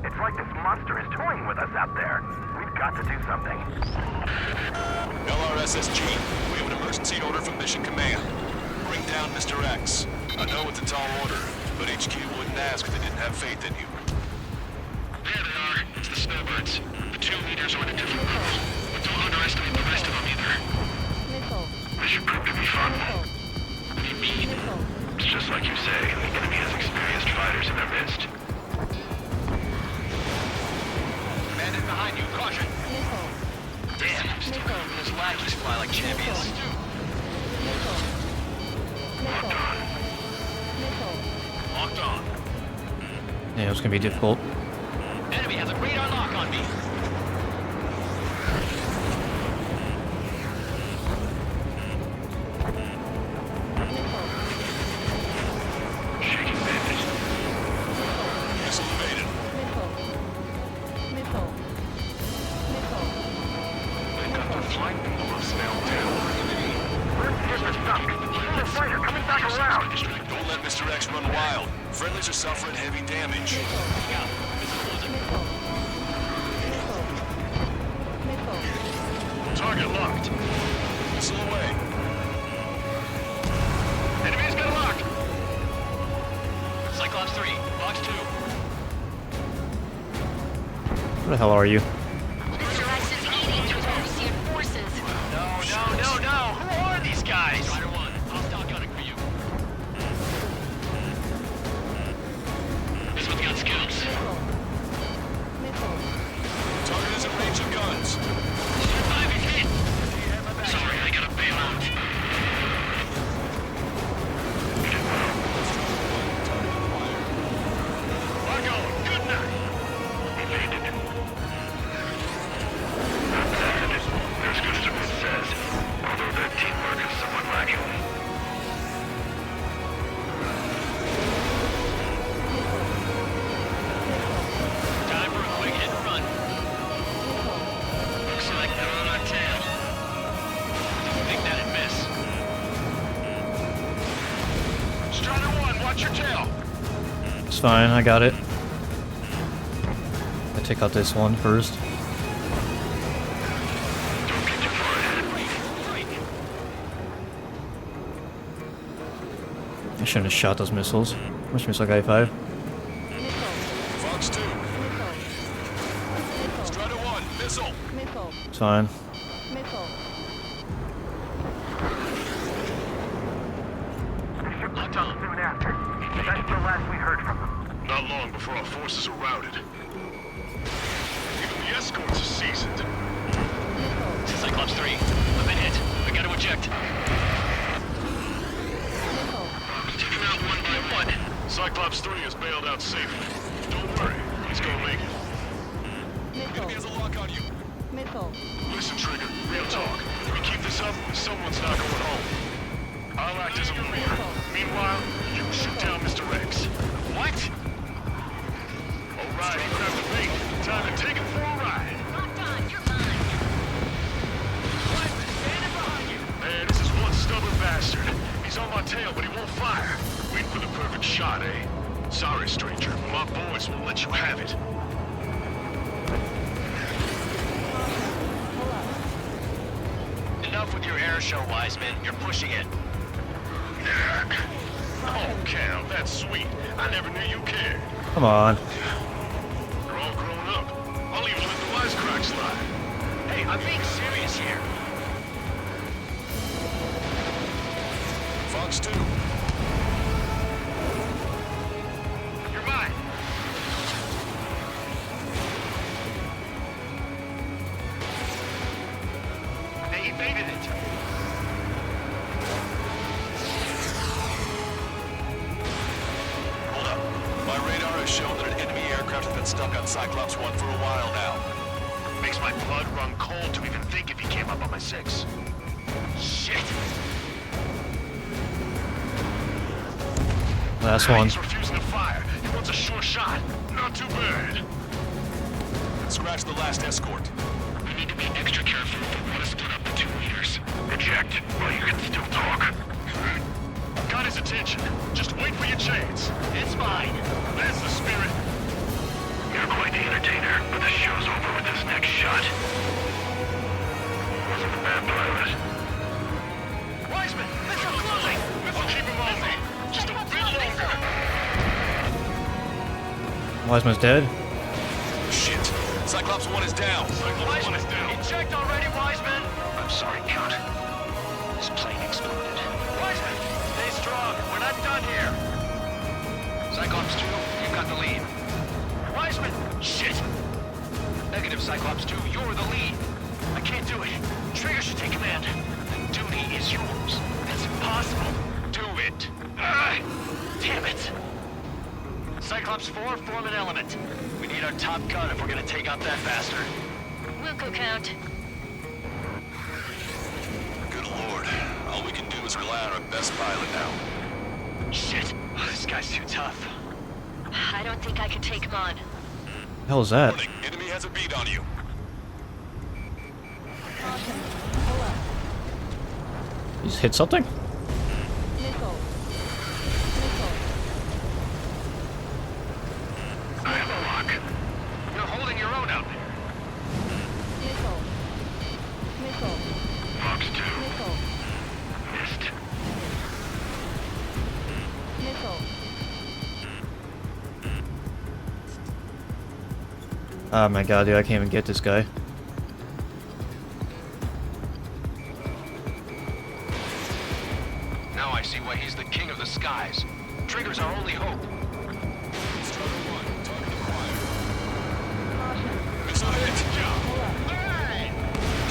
It's like this monster is toying with us out there. We've got to do something. LRSSG, we have an emergency order from Mission Command. Bring down Mr. X. I know it's a tall order, but HQ wouldn't ask if they didn't have faith in you. There they are. It's the snowbirds. The 2 leaders are in a different group. But don't underestimate the rest of them either. Missile. This should prove to be fun. Missile. What do you mean? Missile. It's just like you say, the enemy has experienced fighters in their midst. Bandit behind you, caution! Missile. Damn, Missile. those laggies fly like champions. Missile. Missile. Missile. Locked on. Yeah, it's gonna be difficult. Enemy has a radar lock on me. Shaking bandit. Missile evaded. Missile. Missile. Missile. They've got the flight envelopes nailed down. First ship is stuck. There's a fighter coming back around. Don't let Mr. X run wild. Friendlies are suffering heavy damage. Missile. Missile. Missile. Target locked. Missile away. Enemy's got locked. Cyclops 3, box 2. Where the hell are you? Mr. X is aiding to Russian forces. No. Who are these guys? Rider 1, I'll stop gunning for you. This one's got skills. Missile. Target is in range of guns. Survive and hit. Sorry, I gotta bail out. Lock on. Good night. Evaded. They're as good as it says, although their teamwork is somewhat lacking. Time for a quick hit and run. Looks like they're on our tail. Didn't think that'd miss. Strider 1, watch your tail. It's fine, I got it. I take out this one first. Don't get too far ahead. I shouldn't have shot those missiles. Which missile guy 5? Fox 2. Missile. Strider 1. Missile. Missile. It's fine. Missile. The ship was stuck soon after. That's the last we heard from them. Not long before our forces are routed. Even the escorts are seasoned. This is Cyclops 3. I've been hit. I gotta eject. Take him out one by one. Cyclops 3 has bailed out safely. Don't worry. He's gonna make it. Enemy has a lock on you. Missile. Listen, Trigger. Real talk. If we keep this up, someone's not going home. I'll act as a leader. Meanwhile, you shoot down Mr. X. What? Alright, he grabbed the bait. Time to take him for a ride. Locked on, you're mine. Standing behind you. Man, this is one stubborn bastard. He's on my tail, but he won't fire. Wait for the perfect shot, eh? Sorry, stranger. My boys won't let you have it. Enough with your air show, Wiseman. You're pushing it. Oh, Cal, that's sweet. I never knew you cared. Come on. They're all grown up. I'll even let the wisecrack slide. Hey, I'm being serious here. Fox 2. You're mine. They evaded it. Hold up. My radar has shown that an enemy aircraft has been stuck on Cyclops 1 for a while now. Makes my blood run cold to even think if he came up on my 6. Shit. Last one. He's refusing to fire. He wants a sure shot. Not too bad. Scratch the last escort. We need to be extra careful if we want to split up the 2 leaders. Eject while you can still talk. Got his attention. Just wait for your chance. It's fine. That's the spirit. You're quite the entertainer, but the show's over with this next shot. Wasn't a bad pilot. Wiseman, missile closing. I'll keep him on me. Just a bit longer. Wiseman's dead. Shit. Cyclops 1 is down. Wiseman, Eject already, Wiseman. I'm sorry, Count. This plane exploded. Wiseman, stay strong. We're not done here. Cyclops 2, you've got the lead. Wiseman, shit. Negative, Cyclops 2, you're the lead. I can't do it. Trigger should take command. The duty is yours. That's impossible. Do it. Damn it. Cyclops 4, form an element. We need our top gun if we're gonna take out that bastard. Wilco count. Good lord. All we can do is rely on our best pilot now. Shit. This guy's too tough. I don't think I can take him on. The hell is that? Warning, enemy has a beat on you. Caution. Pull up. He just hit something? Missile. Missile. I have a lock. You're holding your own out there. Missile. Missile. Fox 2. Missile. Missed. Missile. Oh my god, dude, I can't even get this guy. Now I see why he's the king of the skies. Trigger's our only hope. Strider 1, target acquired. Caution. Missile hit. Pull up. Alright.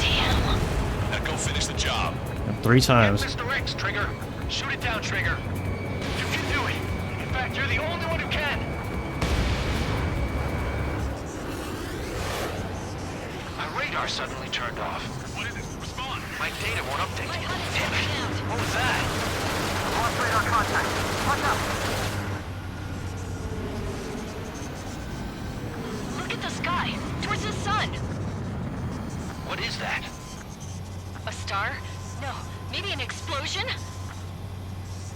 Damn. Now go finish the job. 3 times. Get Mr. X, Trigger. Shoot it down, Trigger. You can do it. In fact, you're the only one who can. My radar suddenly turned off. What is it? Respond. My data won't update. My HUD is Damn it. out. What was that? Lost radar contact. Watch out. Look at the sky. Towards the sun. What is that? A star? No. Maybe an explosion?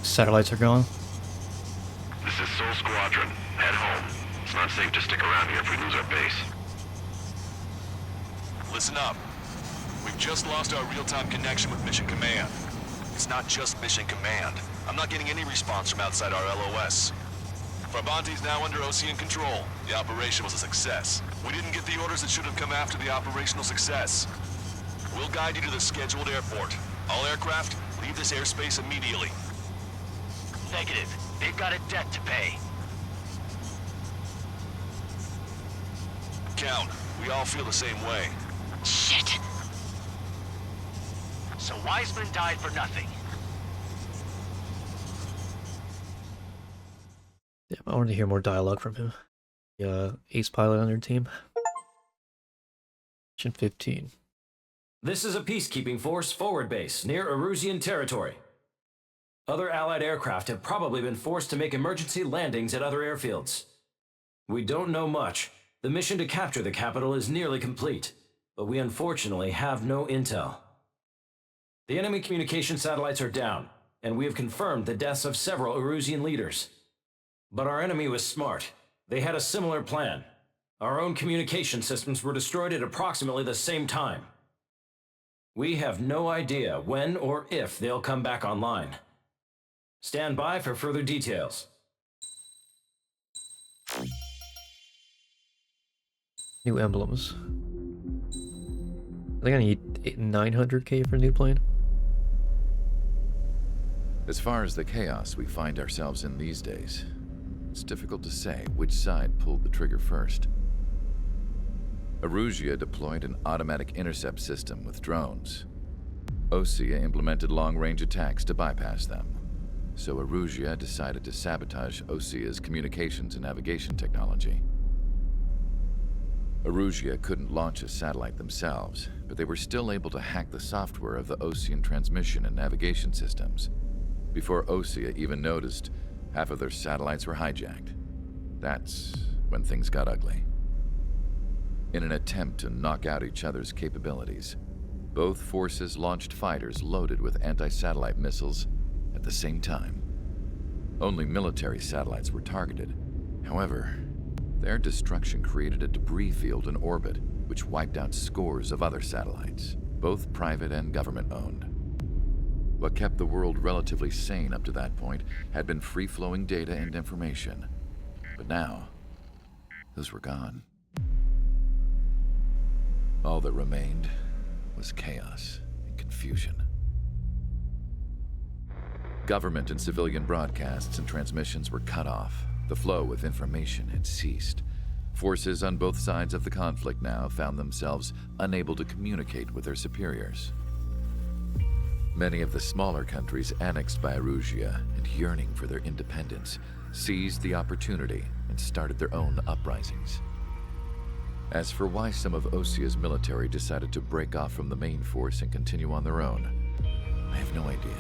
Satellites are gone. This is Soul Squadron. Head home. It's not safe to stick around here if we lose our base. Listen up. We've just lost our real-time connection with Mission Command. It's not just Mission Command. I'm not getting any response from outside our LOS. Farbanti's now under Ocean control. The operation was a success. We didn't get the orders that should have come after the operational success. We'll guide you to the scheduled airport. All aircraft, leave this airspace immediately. Negative. They've got a debt to pay. Count, we all feel the same way. Shit. So Wiseman died for nothing. Yeah, I wanted to hear more dialogue from him. Ace pilot on their team. Mission 15. This is a peacekeeping force forward base near Erusian territory. Other Allied aircraft have probably been forced to make emergency landings at other airfields. We don't know much. The mission to capture the capital is nearly complete, but we unfortunately have no intel. The enemy communication satellites are down, and we have confirmed the deaths of several Erusian leaders. But our enemy was smart. They had a similar plan. Our own communication systems were destroyed at approximately the same time. We have no idea when or if they'll come back online. Stand by for further details. New emblems. I think I need 900k for a new plane. As far as the chaos we find ourselves in these days, it's difficult to say which side pulled the trigger first. Erusia deployed an automatic intercept system with drones. Osea implemented long-range attacks to bypass them. So Erusia decided to sabotage Osea's communications and navigation technology. Erusia couldn't launch a satellite themselves, but they were still able to hack the software of the Osean transmission and navigation systems. Before Osea even noticed, half of their satellites were hijacked. That's when things got ugly. In an attempt to knock out each other's capabilities, Both forces launched fighters loaded with anti-satellite missiles at the same time. Only military satellites were targeted. However, their destruction created a debris field in orbit, which wiped out scores of other satellites, both private and government-owned. What kept the world relatively sane up to that point had been free-flowing data and information. But now, those were gone. All that remained was chaos and confusion. Government and civilian broadcasts and transmissions were cut off. The flow of information had ceased. Forces on both sides of the conflict now found themselves unable to communicate with their superiors. Many of the smaller countries annexed by Erusia and yearning for their independence seized the opportunity and started their own uprisings. As for why some of Osia's military decided to break off from the main force and continue on their own, I have no idea.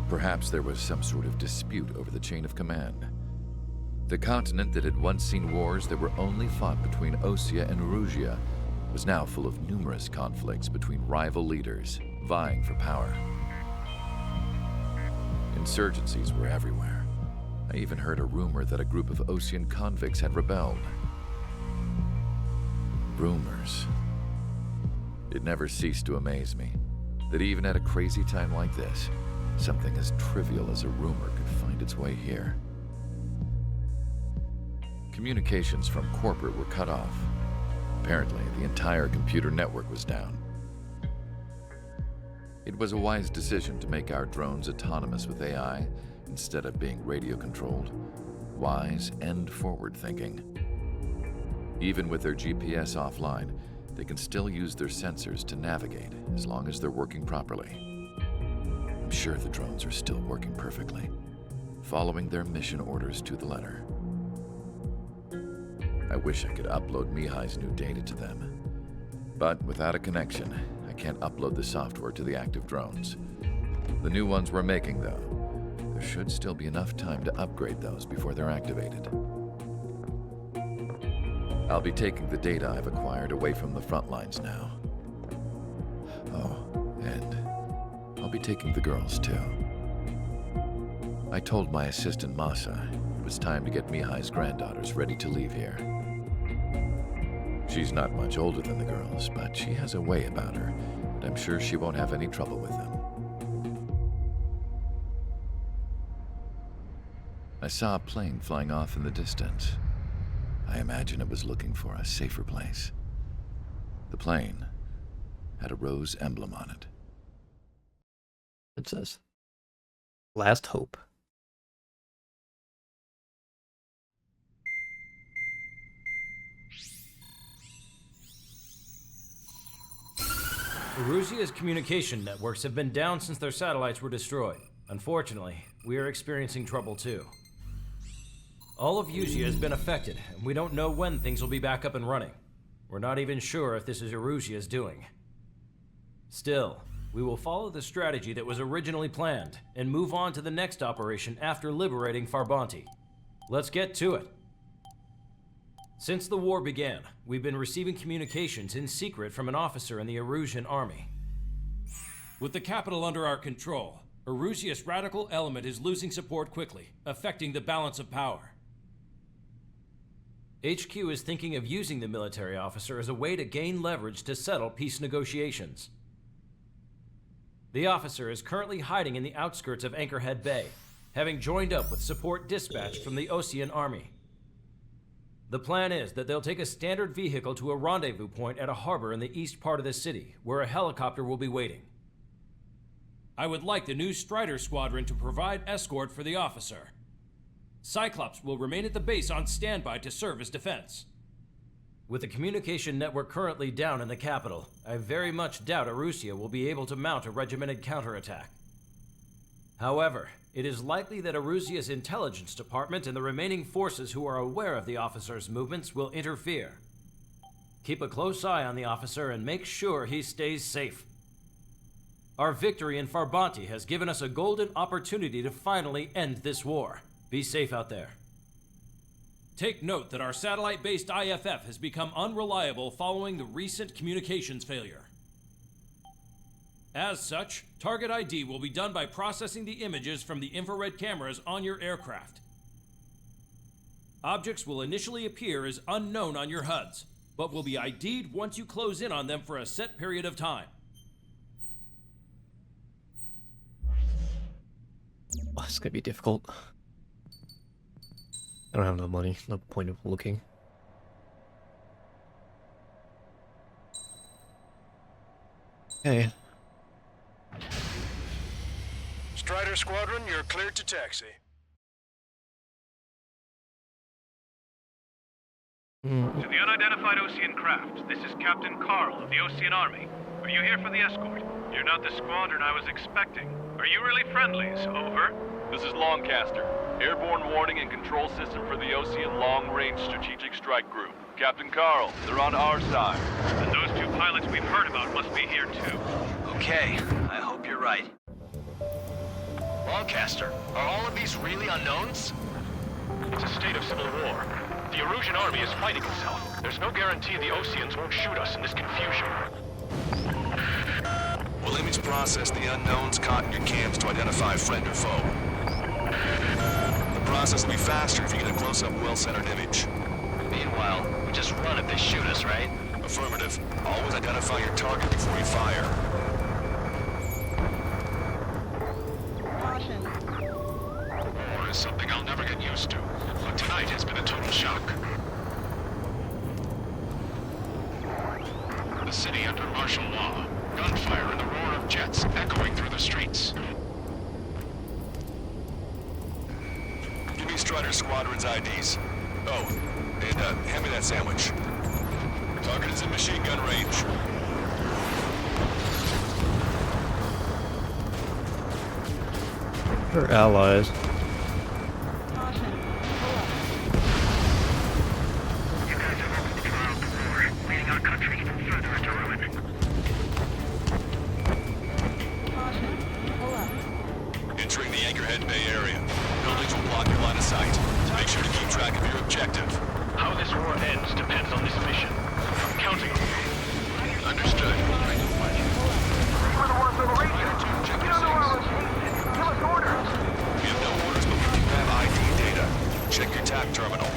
Perhaps there was some sort of dispute over the chain of command. The continent that had once seen wars that were only fought between Osia and Erusia was now full of numerous conflicts between rival leaders vying for power. Insurgencies were everywhere. I even heard a rumor that a group of Osian convicts had rebelled. Rumors. It never ceased to amaze me that even at a crazy time like this, something as trivial as a rumor could find its way here. Communications from corporate were cut off. Apparently, the entire computer network was down. It was a wise decision to make our drones autonomous with AI instead of being radio-controlled. Wise and forward-thinking. Even with their GPS offline, they can still use their sensors to navigate as long as they're working properly. I'm sure the drones are still working perfectly, following their mission orders to the letter. I wish I could upload Mihai's new data to them. But without a connection, I can't upload the software to the active drones. The new ones we're making, though, there should still be enough time to upgrade those before they're activated. I'll be taking the data I've acquired away from the front lines now. Oh, and I'll be taking the girls, too. I told my assistant Masa it was time to get Mihai's granddaughters ready to leave here. She's not much older than the girls, but she has a way about her, and I'm sure she won't have any trouble with them. I saw a plane flying off in the distance. I imagine it was looking for a safer place. The plane had a rose emblem on it. It says, "Last hope." Erusia's communication networks have been down since their satellites were destroyed. Unfortunately, we are experiencing trouble too. All of Erusia has been affected, and we don't know when things will be back up and running. We're not even sure if this is Erusia's doing. Still, we will follow the strategy that was originally planned, and move on to the next operation after liberating Farbanti. Let's get to it. Since the war began, we've been receiving communications in secret from an officer in the Erusian army. With the capital under our control, Erusia's radical element is losing support quickly, affecting the balance of power. HQ is thinking of using the military officer as a way to gain leverage to settle peace negotiations. The officer is currently hiding in the outskirts of Anchorhead Bay, having joined up with support dispatched from the Osean army. The plan is that they'll take a standard vehicle to a rendezvous point at a harbor in the east part of the city, where a helicopter will be waiting. I would like the new Strider Squadron to provide escort for the officer. Cyclops will remain at the base on standby to serve as defense. With the communication network currently down in the capital, I very much doubt Erusia will be able to mount a regimented counterattack. However, it is likely that Erusia's intelligence department and the remaining forces who are aware of the officer's movements will interfere. Keep a close eye on the officer and make sure he stays safe. Our victory in Farbanti has given us a golden opportunity to finally end this war. Be safe out there. Take note that our satellite-based IFF has become unreliable following the recent communications failure. As such, target ID will be done by processing the images from the infrared cameras on your aircraft. Objects will initially appear as unknown on your HUDs, but will be ID'd once you close in on them for a set period of time. Oh, it's gonna be difficult. I don't have no money, no point of looking. Okay. Strider Squadron, you're cleared to taxi. To the unidentified Ocean craft, this is Captain Carl of the Ocean Army. Are you here for the escort? You're not the squadron I was expecting. Are you really friendlies? Over. This is Longcaster. Airborne warning and control system for the Ocean Long-Range Strategic Strike Group. Captain Carl, they're on our side. And those two pilots we've heard about must be here too. Okay, I hope you're right. Longcaster, are all of these really unknowns? It's a state of civil war. The Erusian army is fighting itself. There's no guarantee the Oceans won't shoot us in this confusion. We'll image process the unknowns caught in your cams to identify friend or foe. The process will be faster if you get a close-up, well-centered image. Meanwhile, we just run if they shoot us, right? Affirmative. Always identify your target before you fire. Caution. War is something I'll never get used to, but tonight has been a total shock. The city under martial law. Gunfire and the roar of jets echoing through the streets. Give me Strider Squadron's IDs. Oh, and hand me that sandwich. Target is in machine gun range. Her allies. Caution. You guys have opened the trial before, leading our country even further into ruin. Caution. Pull up. Entering the Anchorhead Bay area. Buildings will block your line of sight. Make sure to keep track of your objective. How this war ends depends on this mission. I'm counting on you. Understood. We're the ones on the radio. You don't know our location. Give us orders. We have no orders, but we do have ID data. Check your TAC terminal.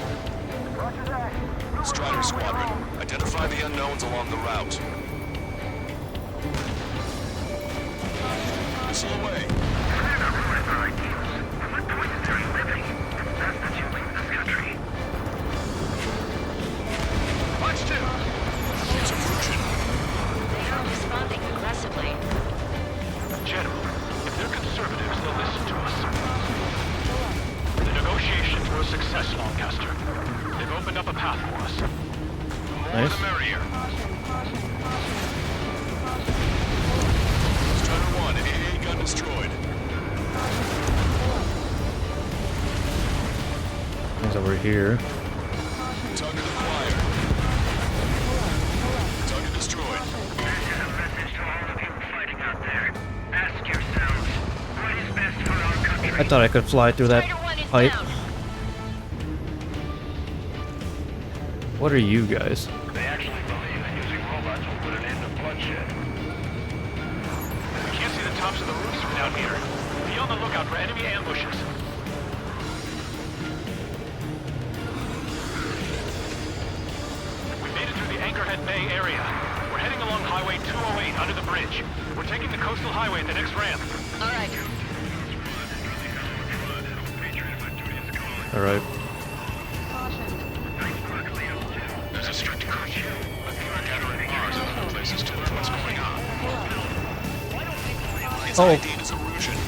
Roger that. Strider Squadron, identify the unknowns along the route. Missile away. They're not ruining our ideals. What point is there in living? That's the fueling of this country. Watch two. It's a Erusian. They are responding aggressively. General, if they're conservatives, they'll listen to us. The negotiations were a success, Lancaster. They've opened up a path for us. The more Nice. the merrier. Strider 1, AA gun destroyed. Things over here. Target acquired. Target destroyed. This is a message to all the people fighting out there. Ask yourselves, what is best for our country? I thought I could fly through that Strider 1 is pipe. down. What are you guys? They actually believe that using robots will put an end to bloodshed. We can't see the tops of the roofs from down here. Be on the lookout for enemy ambushes. We made it through the Anchorhead Bay area. We're heading along Highway 208 under the bridge. We're taking the coastal highway at the next ramp. All right. Alright. There's a strict curfew, but people are gathering bars and other places to learn what's going on. It's Oh. ID'd as Erusian.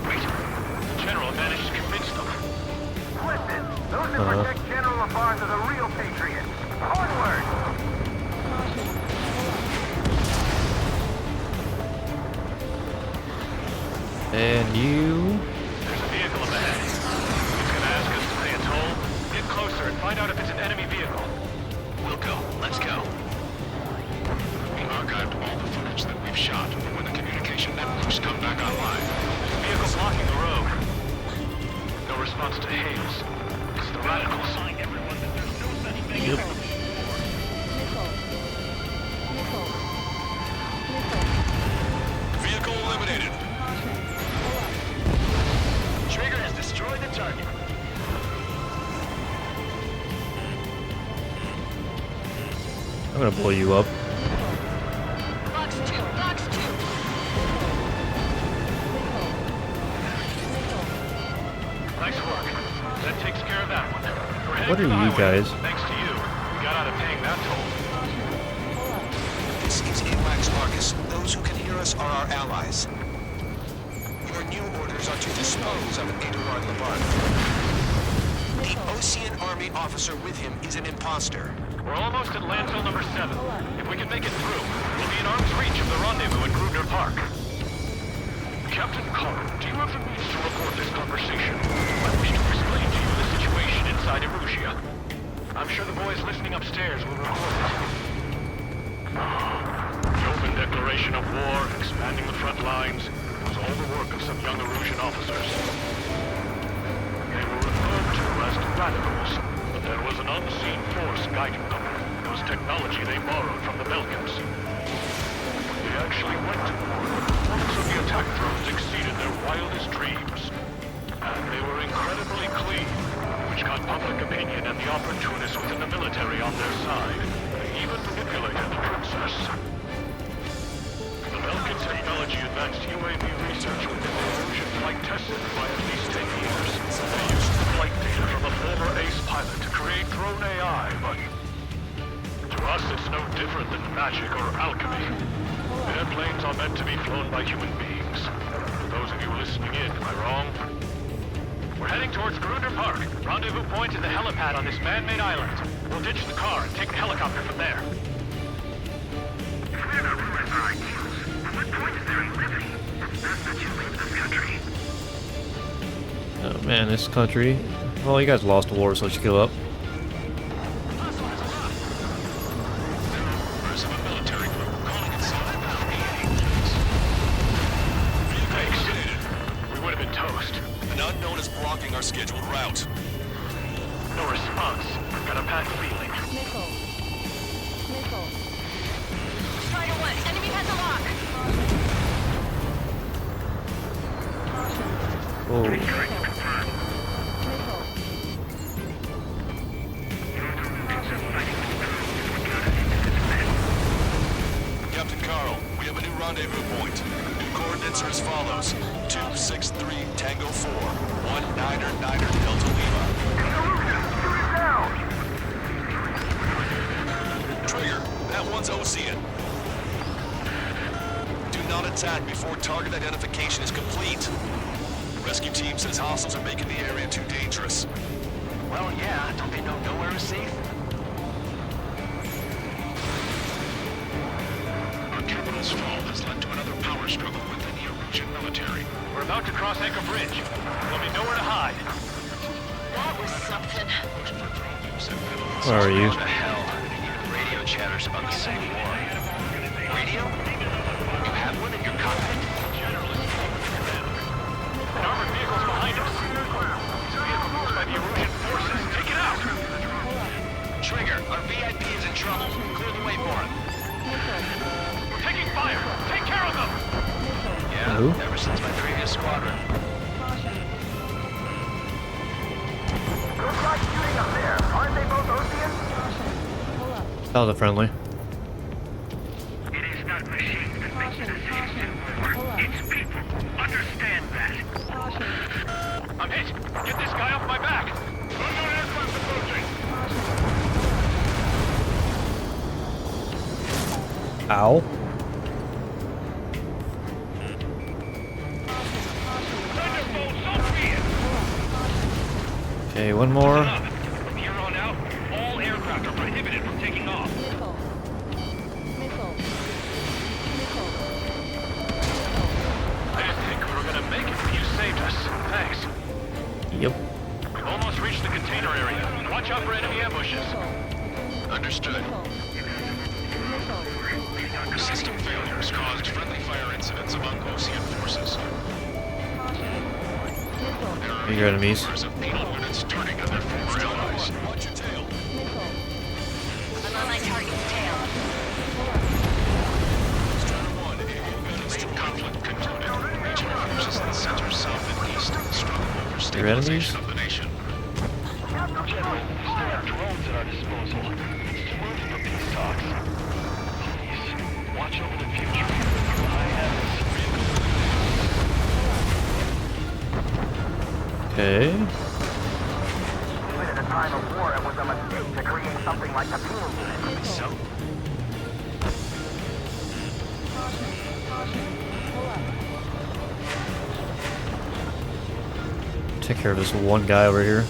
Wait, the General managed to convince them. Listen, those that protect General Lafarge are the real patriots. Onward! And you... There's a vehicle up ahead. It's gonna ask us to pay a toll. Get closer and find out if it's an enemy vehicle. We'll go. Let's go. archived all the footage that we've shot for when the communication networks come back online. Vehicle blocking the road. No response to hails. It's the radicals. Yep. Vehicle eliminated. Trigger has destroyed the target. I'm gonna blow you up. Box 2, box 2. Nice work. That takes care of that one. We're heading What to are the you highway. guys? Thanks to you. We got out of paying that toll. This is AWACS Argus. Those who can hear us are our allies. Your new orders are to dispose of Eduard Lamar. The Ocean Army officer with him is an imposter. We're almost at landfill number 7. If we can make it through, we'll be in arm's reach of the rendezvous at Grudner Park. Captain Carl, do you have the means to record this conversation? I wish to explain to you the situation inside Erusia. I'm sure the boys listening upstairs will record it. The open declaration of war, expanding the front lines, was all the work of some young Erusian officers. They were referred to as the radicals, but there was an unseen force guiding them. It was technology they borrowed from the Belkans. They actually went to war. Performance of the attack drones exceeded their wildest dreams. And they were incredibly clean, which got public opinion and the opportunists within the military on their side. They even manipulated the princess. The Belkan technology advanced UAV research within the Erusian flight tested by at least 10 years. They used the flight data from a former ace pilot to create drone AI, but to us it's no different than magic or alchemy. Airplanes are meant to be flown by human beings. For those of you listening in, am I wrong? We're heading towards Grudner Park. Rendezvous point is the helipad on this man-made island. We'll ditch the car and take the helicopter from there. If we're not ruling our ideals, what point is there in living? That's that you leave this country. Oh man, this country. Well, you guys lost the war, so let's go up. Blocking our scheduled route. No response. Got a bad feeling. Missile. Missile. Strider 1, enemy has a lock. Oh. Captain Carl, we have a new rendezvous point. New coordinates are as follows. 263 Tango 4, 1999 Delta Lima. Trigger, that one's Ocean. Do not attack before target identification is complete. Rescue team says hostiles are making the area too dangerous. Well, yeah, don't they know nowhere is safe? Our capital's fall has led to another power struggle within the Erusian military. We're about to cross Anchor Bridge. There'll be nowhere to hide. That was something. Where are you? What the hell? Even radio chatters about the same war. Radio? You have one in your cockpit? An armored vehicle's behind us. It's a vehicle used by the Erusian forces. Take it out! Trigger, our VIP is in trouble. Clear the way for him. We're taking fire! Take care of them! Yeah, Who? ever since my previous squadron. Looks like shooting up there. Aren't they both Oceans? That was a friendly. It is not machines that make decisions in war. It's people. Understand that. I'm hit! Get this guy off my back! Unknown aircraft approaching! Ow. Okay, one more. From here on out, all aircraft are prohibited from taking off. Missile. Missile. Missile. I didn't think we were gonna make it, but you saved us. Thanks. Yep. We've almost reached the container area. Watch out for enemy ambushes. Understood. Missile. System Your enemies. of penal units turning on their former allies. Watch your tail. I'm on my target's tail. Strider 1, The main conflict concluded. Regional forces in the center, south, and east struggle over Your stabilization enemies? of the nation. General, we still have drones at our disposal. It's too early for peace talks. Please, watch over the future. High heavens. Okay. Even at a time of war, it was a mistake to create something like the penal unit. So, Take care of this one guy over here.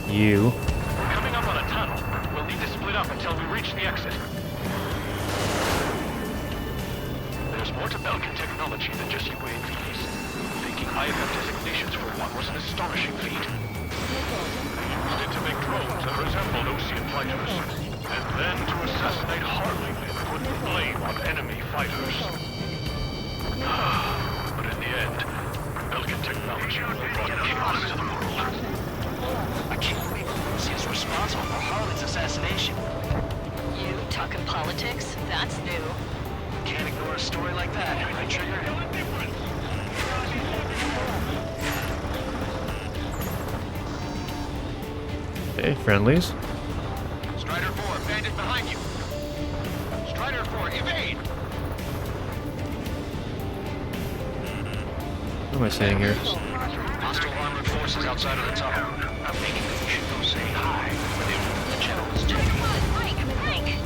You. We're coming up on a tunnel. We'll need to split up until we reach the exit. There's more to Belkin technology than just UAVs. Taking IFF designations for one was an astonishing feat. They used it to make drones that resembled Osean fighters. And then to assassinate Harling and put the blame on enemy fighters. But in the end, Belkin technology brought chaos to the world. I can't believe Lucy is responsible for Harlan's assassination. You talking politics? That's new. Can't ignore a story like that, right, Trigger? Okay, friendlies. Strider 4, bandit behind you. Strider 4, evade! What am I saying here? Hostile armored forces outside of the tunnel. I'm thinking that we should go say hi with him. The general's taking. Come on, Frank! Frank!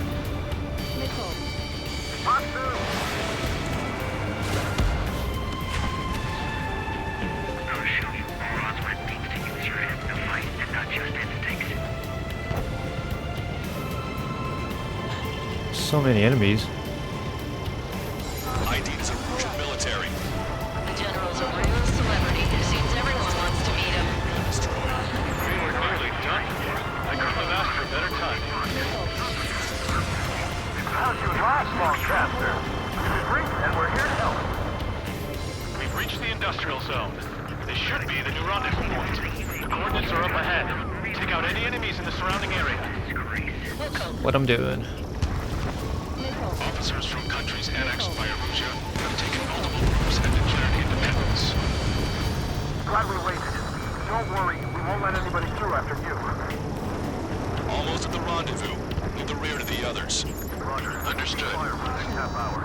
I'll show you morons what it means to use your head in a fight and not just instincts. So many enemies. ID is a Russian military. The general's a real celebrity. Seems everyone wants to meet him. We were nearly done here. I couldn't have asked for better time. How'd you last long, Chapter? Great, and we're here to help. We've reached the industrial zone. This should be the new rendezvous point. The coordinates are up ahead. Take out any enemies in the surrounding area. What I'm doing. Officers from countries annexed by Erusia have taken multiple groups and declared independence. Glad we waited. Don't worry, we won't let anybody through after you. Almost at the rendezvous. Move the rear to the others. Understood. Half hour.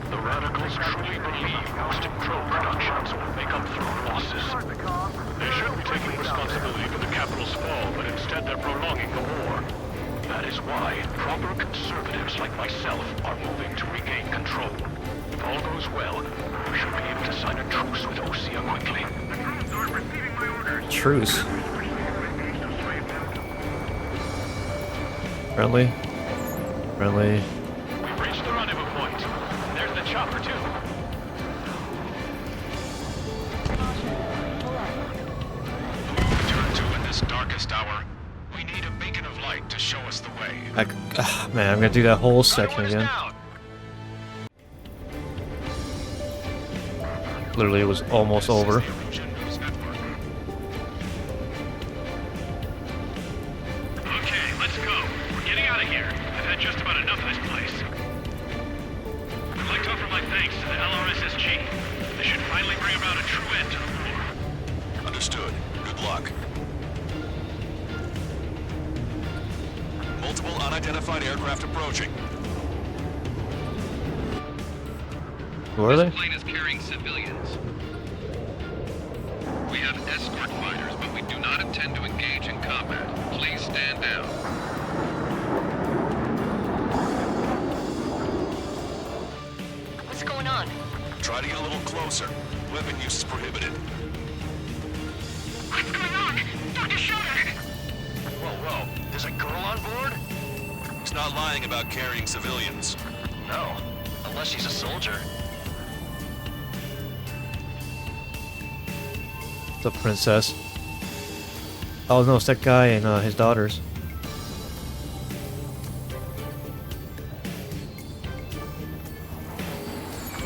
The radicals truly believe most drone productions will make up for our losses. They shouldn't be taking responsibility for the capital's fall, but instead they're prolonging the war. That is why proper conservatives like myself are moving to regain control. If all goes well, we should be able to sign a truce with Osea quickly. Truce. Friendly. Friendly. We've reached the rendezvous point. There's the chopper, too. Turn to in this darkest hour. We need a beacon of light to show us the way. Man, I'm gonna do that whole section again. Literally, it was almost over. Okay, let's go. We're getting out of here. I've had just about enough of this place. I'd like to offer my thanks to the LRSSG. This should finally bring about a true end to the war. Understood. Good luck. Multiple unidentified aircraft approaching. Who are they? This plane is carrying civilians. We have escort fighters, but we do not intend to engage in combat. Please stand down. What's going on? Try to get a little closer. Weapon use is prohibited. What's going on? Dr. Schroeder! Whoa. There's a girl on board? He's not lying about carrying civilians. No. Unless she's a soldier. The princess. Oh no, it's that guy and his daughters.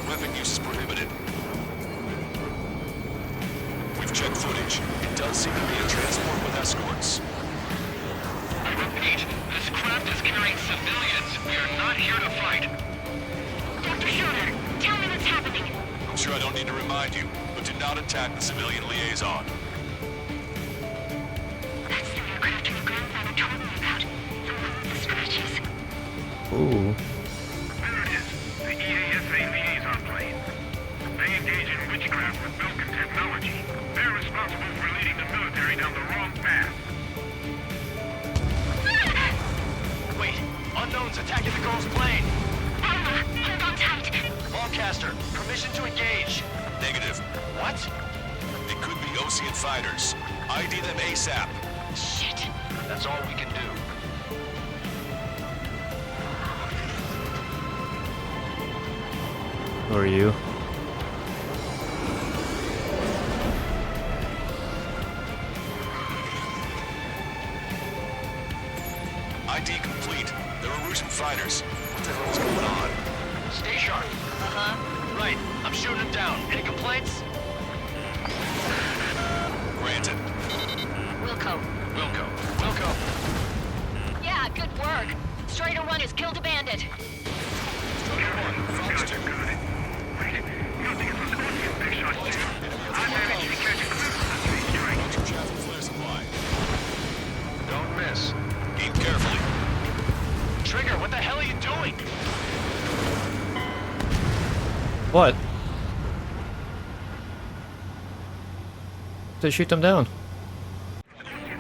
Weapon use is prohibited. Check footage. It does seem to be a transport with escorts. I repeat, this craft is carrying civilians. We are not here to fight. Dr. Schroeder, tell me what's happening. I'm sure I don't need to remind you, but do not attack the civilian liaison. That's the aircraft your grandfather told me about. The one with the scratches. Ooh. There it is. The EASA liaison plane. They engage in witchcraft with Vulcan technology. They're responsible for leading the military down the wrong path. Wait, unknowns attacking the girl's plane. Alma, hold on tight. Lancaster, permission to engage. Negative. What? It could be Ocean fighters. ID them ASAP. Shit. That's all we can do. Who are you? ID complete. They're Erusian fighters. What the hell is going on? Stay sharp. Uh-huh. Right, I'm shooting him down. Any complaints? Granted. Wilco. Wilco. Yeah, good work. Strider 1 has killed a bandit. Gotcha, good. Wait, you don't think it was Ocean big shots too? I managed to catch a glimpse of the three strikes. Traffic flare supply. Don't miss. Aim carefully. Trigger, what the hell are you doing? What? To shoot them down.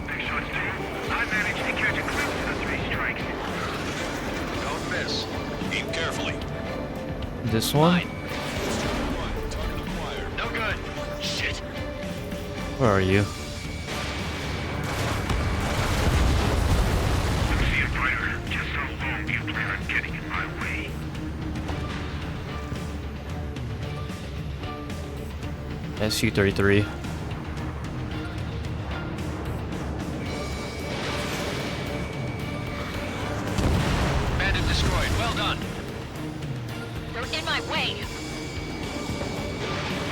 Big shots too. I managed to catch a glimpse of the three strikes. Don't miss. Aim carefully. This one? Target acquired. No good. Shit. Where are you? See a fighter. Just how long do you plan on getting in my way? SU-33. Bandit destroyed. Well done. They're in my way.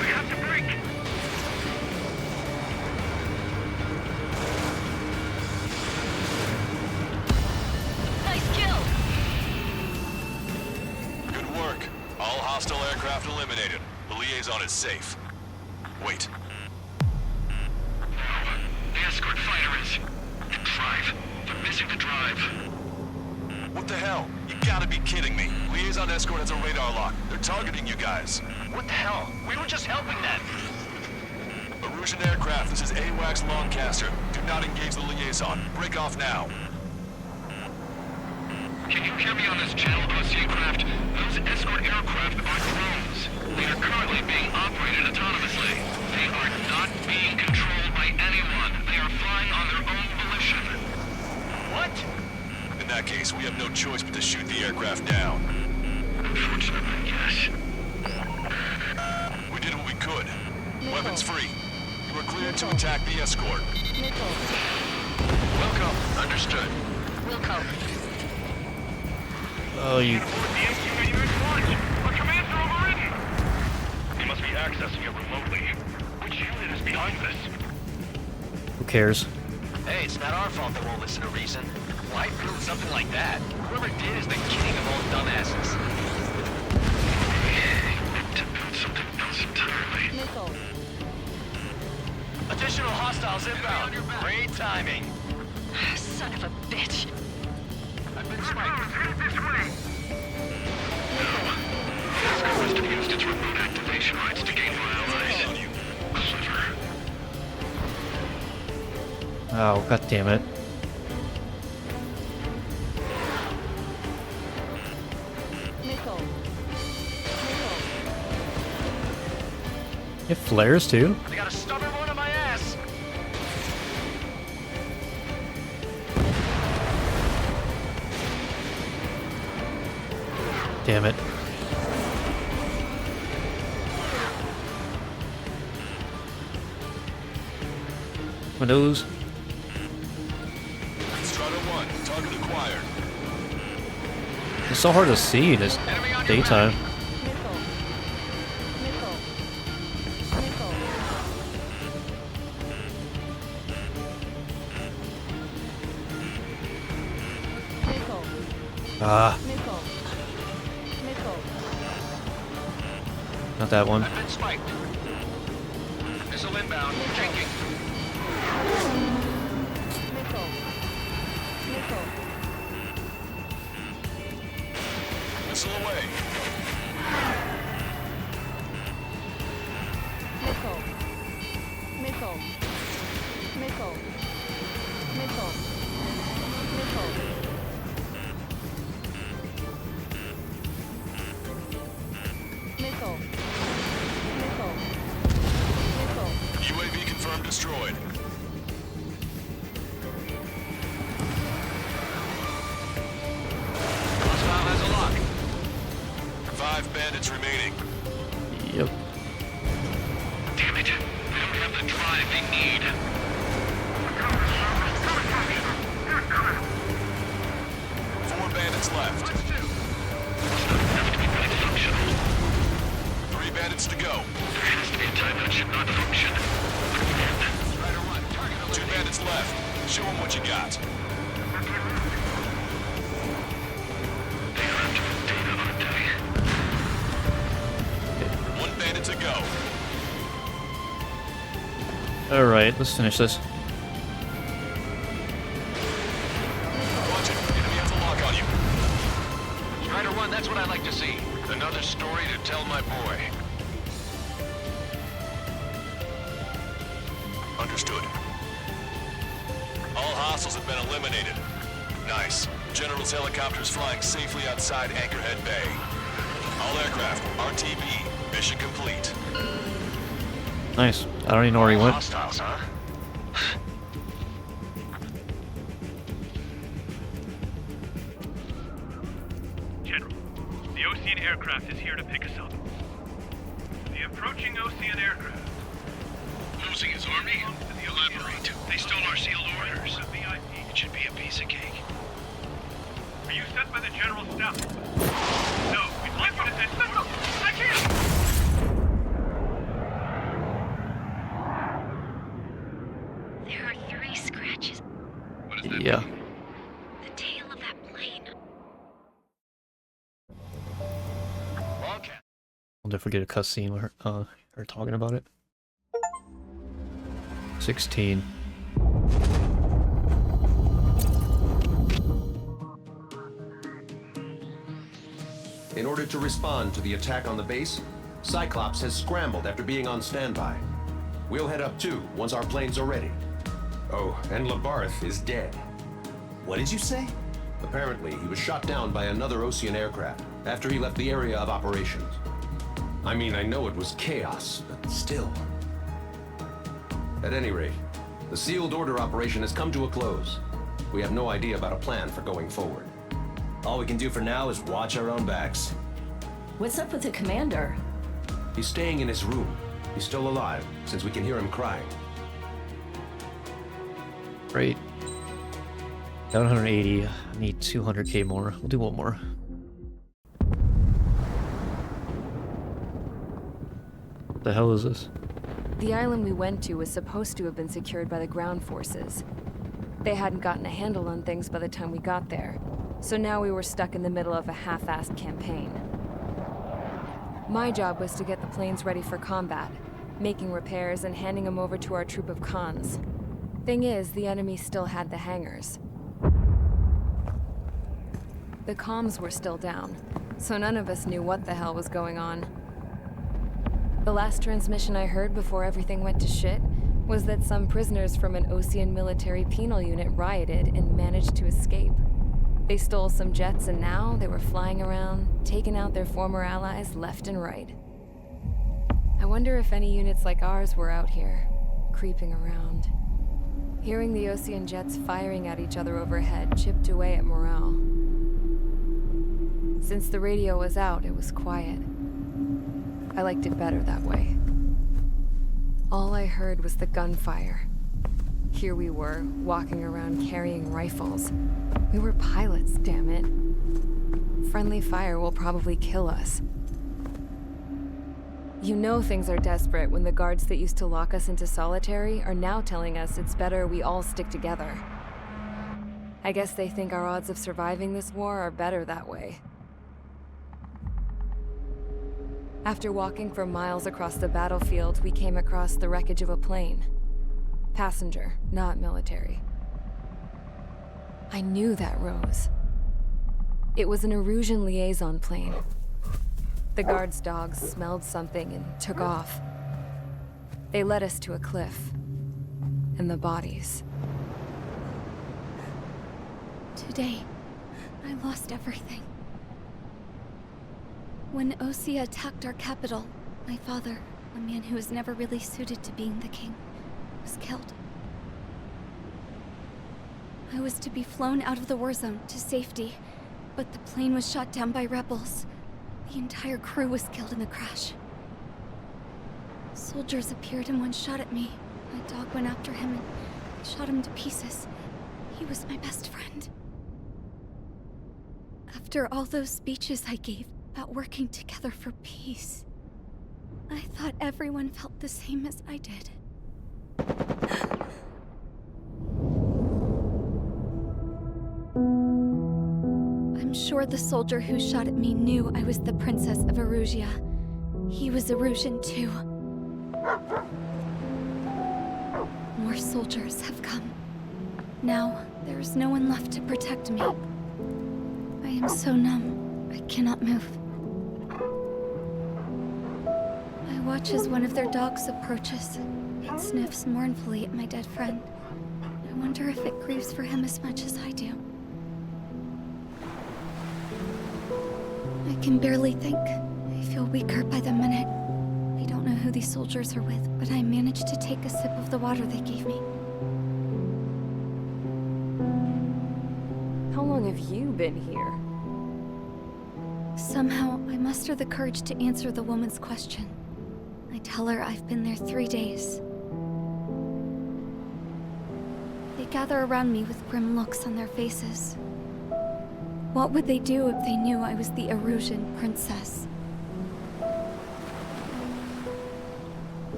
We have to break. Nice kill. Good work. All hostile aircraft eliminated. The liaison is safe. Wait. The escort fighter is... The drive. They're missing the drive. What the hell? You gotta be kidding me. Liaison escort has a radar lock. They're targeting you guys. What the hell? We were just helping them. Erusian aircraft, this is AWACS Lancaster. Do not engage the liaison. Break off now. Can you hear me on this channel, Ocean craft? Those escort aircraft are drones. They are currently being operated autonomously. They are not being controlled by anyone. They are flying on their own volition. What? In that case, we have no choice but to shoot the aircraft down. Unfortunately, yes. We did what we could. Weapons free. You are cleared to attack the escort. Welcome. Understood. Wilco. Oh, you... The MQ-89 launch. Our commands are overridden. They must be accessing it remotely. Which unit is behind this? Who cares? Hey, it's not our fault they won't listen to reason. Why prove something like that? Whoever did is the king of all dumbasses. To build something else entirely. Additional hostiles inbound. Great timing. Son of a bitch. I've been spiked. Headed this way. Escort must have used its remote activation rights to gain more allies. Clever. Oh, god damn it. You have flares too? They got a stubborn one on my ass. Damn it. Windows. Strider 1, target acquired. It's so hard to see in this daytime. Ah. Missile. Missile. Not that one. I've been spiked. Missile inbound. Changing. Missile. Missile. Missile away. Missile. Missile. Missile. Missile. Missile. Missile. Missile. Missile. UAV confirmed destroyed. Hostile has a lock. 5 bandits remaining. Yep. Damn it. I don't have the drive they need. 4 bandits left. Enough to be fully functional. 3 bandits to go. There has to be a time that should not function. Strider 1, target 2 bandits left. Show them what you got. They are after the data, aren't they? 1 bandit to go. Alright, let's finish this. Watch it. Enemy has a lock on you. Strider 1, that's what I like to see. Another story to tell my boy. Understood. All hostiles have been eliminated. Nice. General's helicopters flying safely outside Anchorhead Bay. All aircraft, RTB. Mission complete. Nice. I don't even know where he went. Hostiles, huh? General, the Ocean aircraft is here to pick us up. The approaching Ocean aircraft. Losing his army? Elaborate. They stole our sealed orders. It should be a piece of cake. Are you sent by the General's staff? No, we'd like you to send... I can't! There are 3 scratches. What does that Yeah. mean? The tail of that plane. Wildcat. I'll never forget a cutscene with her talking about it. 16. In order to respond to the attack on the base, Cyclops has scrambled after being on standby. We'll head up too, once our planes are ready. Oh, and Labarth is dead. What did you say? Apparently, he was shot down by another Ocean aircraft after he left the area of operations. I mean, I know it was chaos, but still. At any rate, the sealed order operation has come to a close. We have no idea about a plan for going forward. All we can do for now is watch our own backs. What's up with the commander? He's staying in his room. He's still alive, since we can hear him crying. Great. 780. I need 200k more. We'll do one more. What the hell is this? The island we went to was supposed to have been secured by the ground forces. They hadn't gotten a handle on things by the time we got there, so now we were stuck in the middle of a half-assed campaign. My job was to get the planes ready for combat, making repairs and handing them over to our troop of cons. Thing is, the enemy still had the hangars. The comms were still down, so none of us knew what the hell was going on. The last transmission I heard before everything went to shit was that some prisoners from an Ocean military penal unit rioted and managed to escape. They stole some jets and now they were flying around, taking out their former allies left and right. I wonder if any units like ours were out here, creeping around. Hearing the Ocean jets firing at each other overhead chipped away at morale. Since the radio was out, it was quiet. I liked it better that way. All I heard was the gunfire. Here we were, walking around carrying rifles. We were pilots, damn it. Friendly fire will probably kill us. You know things are desperate when the guards that used to lock us into solitary are now telling us it's better we all stick together. I guess they think our odds of surviving this war are better that way. After walking for miles across the battlefield, we came across the wreckage of a plane. Passenger, not military. I knew that rose. It was an Erusian liaison plane. The guard's dogs smelled something and took off. They led us to a cliff. And the bodies. Today, I lost everything. When Osea attacked our capital, my father, a man who was never really suited to being the king, was killed. I was to be flown out of the war zone to safety, but the plane was shot down by rebels. The entire crew was killed in the crash. Soldiers appeared and one shot at me. My dog went after him and shot him to pieces. He was my best friend. After all those speeches I gave about working together for peace, I thought everyone felt the same as I did. I'm sure the soldier who shot at me knew I was the Princess of Erusia. He was Erusian too. More soldiers have come. Now, there is no one left to protect me. I am so numb, I cannot move. I watch as one of their dogs approaches. It sniffs mournfully at my dead friend. I wonder if it grieves for him as much as I do. I can barely think. I feel weaker by the minute. I don't know who these soldiers are with, but I managed to take a sip of the water they gave me. How long have you been here? Somehow, I muster the courage to answer the woman's question. I tell her I've been there 3 days. They gather around me with grim looks on their faces. What would they do if they knew I was the Erusian princess?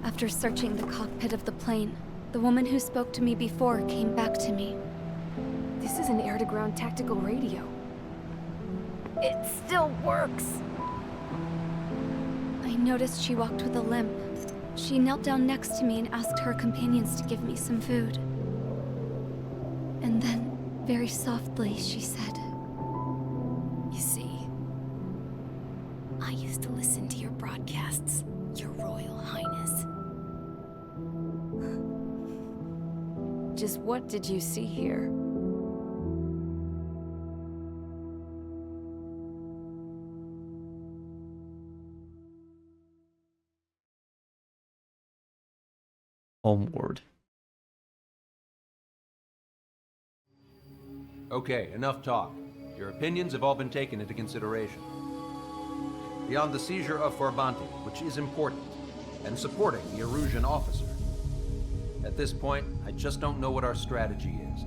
After searching the cockpit of the plane, the woman who spoke to me before came back to me. This is an air-to-ground tactical radio. It still works! I noticed she walked with a limp. She knelt down next to me and asked her companions to give me some food. And then, very softly, she said, "You see, I used to listen to your broadcasts, Your Royal Highness." Just what did you see here? Homeward. Okay, enough talk. Your opinions have all been taken into consideration. Beyond the seizure of Forbanti, which is important, and supporting the Erusian officer. At this point, I just don't know what our strategy is,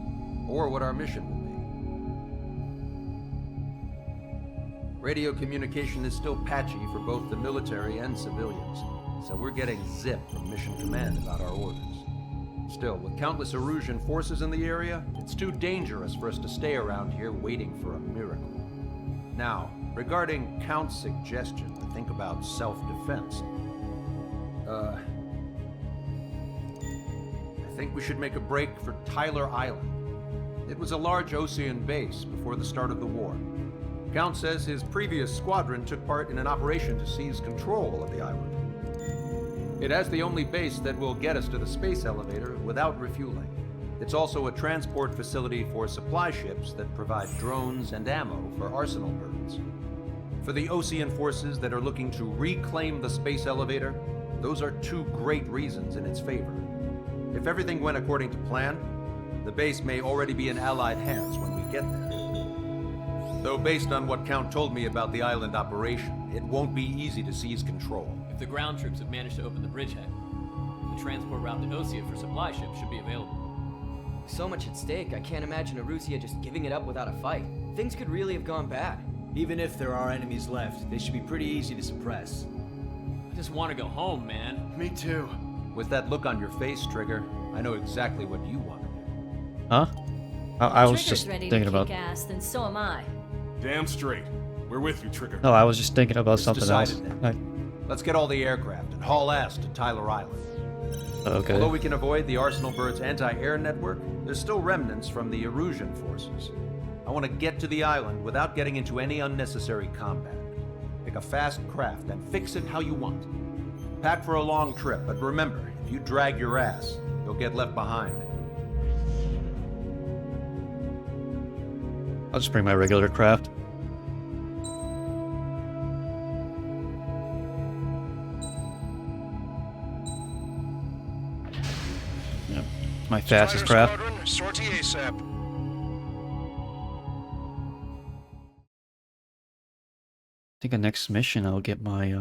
or what our mission will be. Radio communication is still patchy for both the military and civilians, so we're getting zip from Mission Command about our orders. Still, with countless Erusian forces in the area, it's too dangerous for us to stay around here waiting for a miracle. Now, regarding Count's suggestion to think about self-defense, I think we should make a break for Tyler Island. It was a large Osean base before the start of the war. Count says his previous squadron took part in an operation to seize control of the island. It has the only base that will get us to the space elevator without refueling. It's also a transport facility for supply ships that provide drones and ammo for arsenal birds. For the Osean forces that are looking to reclaim the space elevator, those are two great reasons in its favor. If everything went according to plan, the base may already be in Allied hands when we get there. Though based on what Count told me about the island operation, it won't be easy to seize control. If the ground troops have managed to open the bridgehead, the transport route to Osea for supply ships should be available. So much at stake, I can't imagine Erusia just giving it up without a fight. Things could really have gone bad. Even if there are enemies left, they should be pretty easy to suppress. I just want to go home, man. Me too. With that look on your face, Trigger, I know exactly what you want to do. Huh? I was just Trigger's ready thinking to about. kick ass, then so am I. Damn straight. We're with you, Trigger. No, I was just thinking about It's something else. decided then. Let's get all the aircraft and haul ass to Tyler Island. Okay. Although we can avoid the Arsenal Bird's anti-air network, there's still remnants from the Erusian forces. I want to get to the island without getting into any unnecessary combat. Pick a fast craft and fix it how you want. Pack for a long trip, but remember, if you drag your ass, you'll get left behind. I'll just bring my regular craft. Yep. My fastest Strider craft. Squadron, sortie ASAP. I think the next mission I'll get my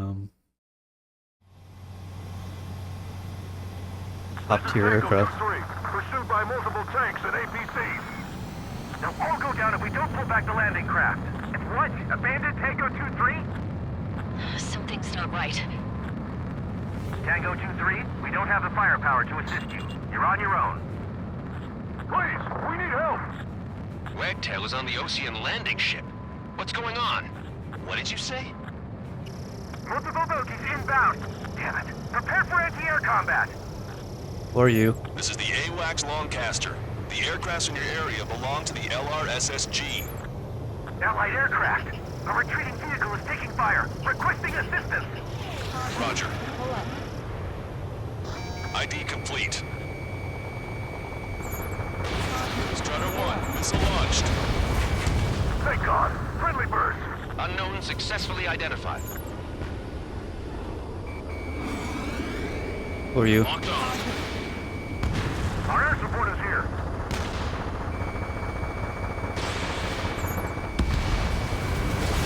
top tier aircraft. Pursued by multiple tanks and APCs. They'll all go down if we don't pull back the landing craft. And what? Abandoned Tango 2-3? Something's not right. Tango 2-3, we don't have the firepower to assist you. You're on your own. Please, we need help. Wagtail is on the Ocean landing ship. What's going on? What did you say? Multiple bogies inbound. Damn it. Prepare for anti-air combat. Who are you? This is the AWACS Lancaster. The aircrafts in your area belong to the LRSSG. Allied aircraft. A retreating vehicle is taking fire. Requesting assistance. Roger. ID complete. Strider 1, missile launched. Thank God. Friendly birds. Unknown successfully identified. Who are you? Locked on. Our air support is here.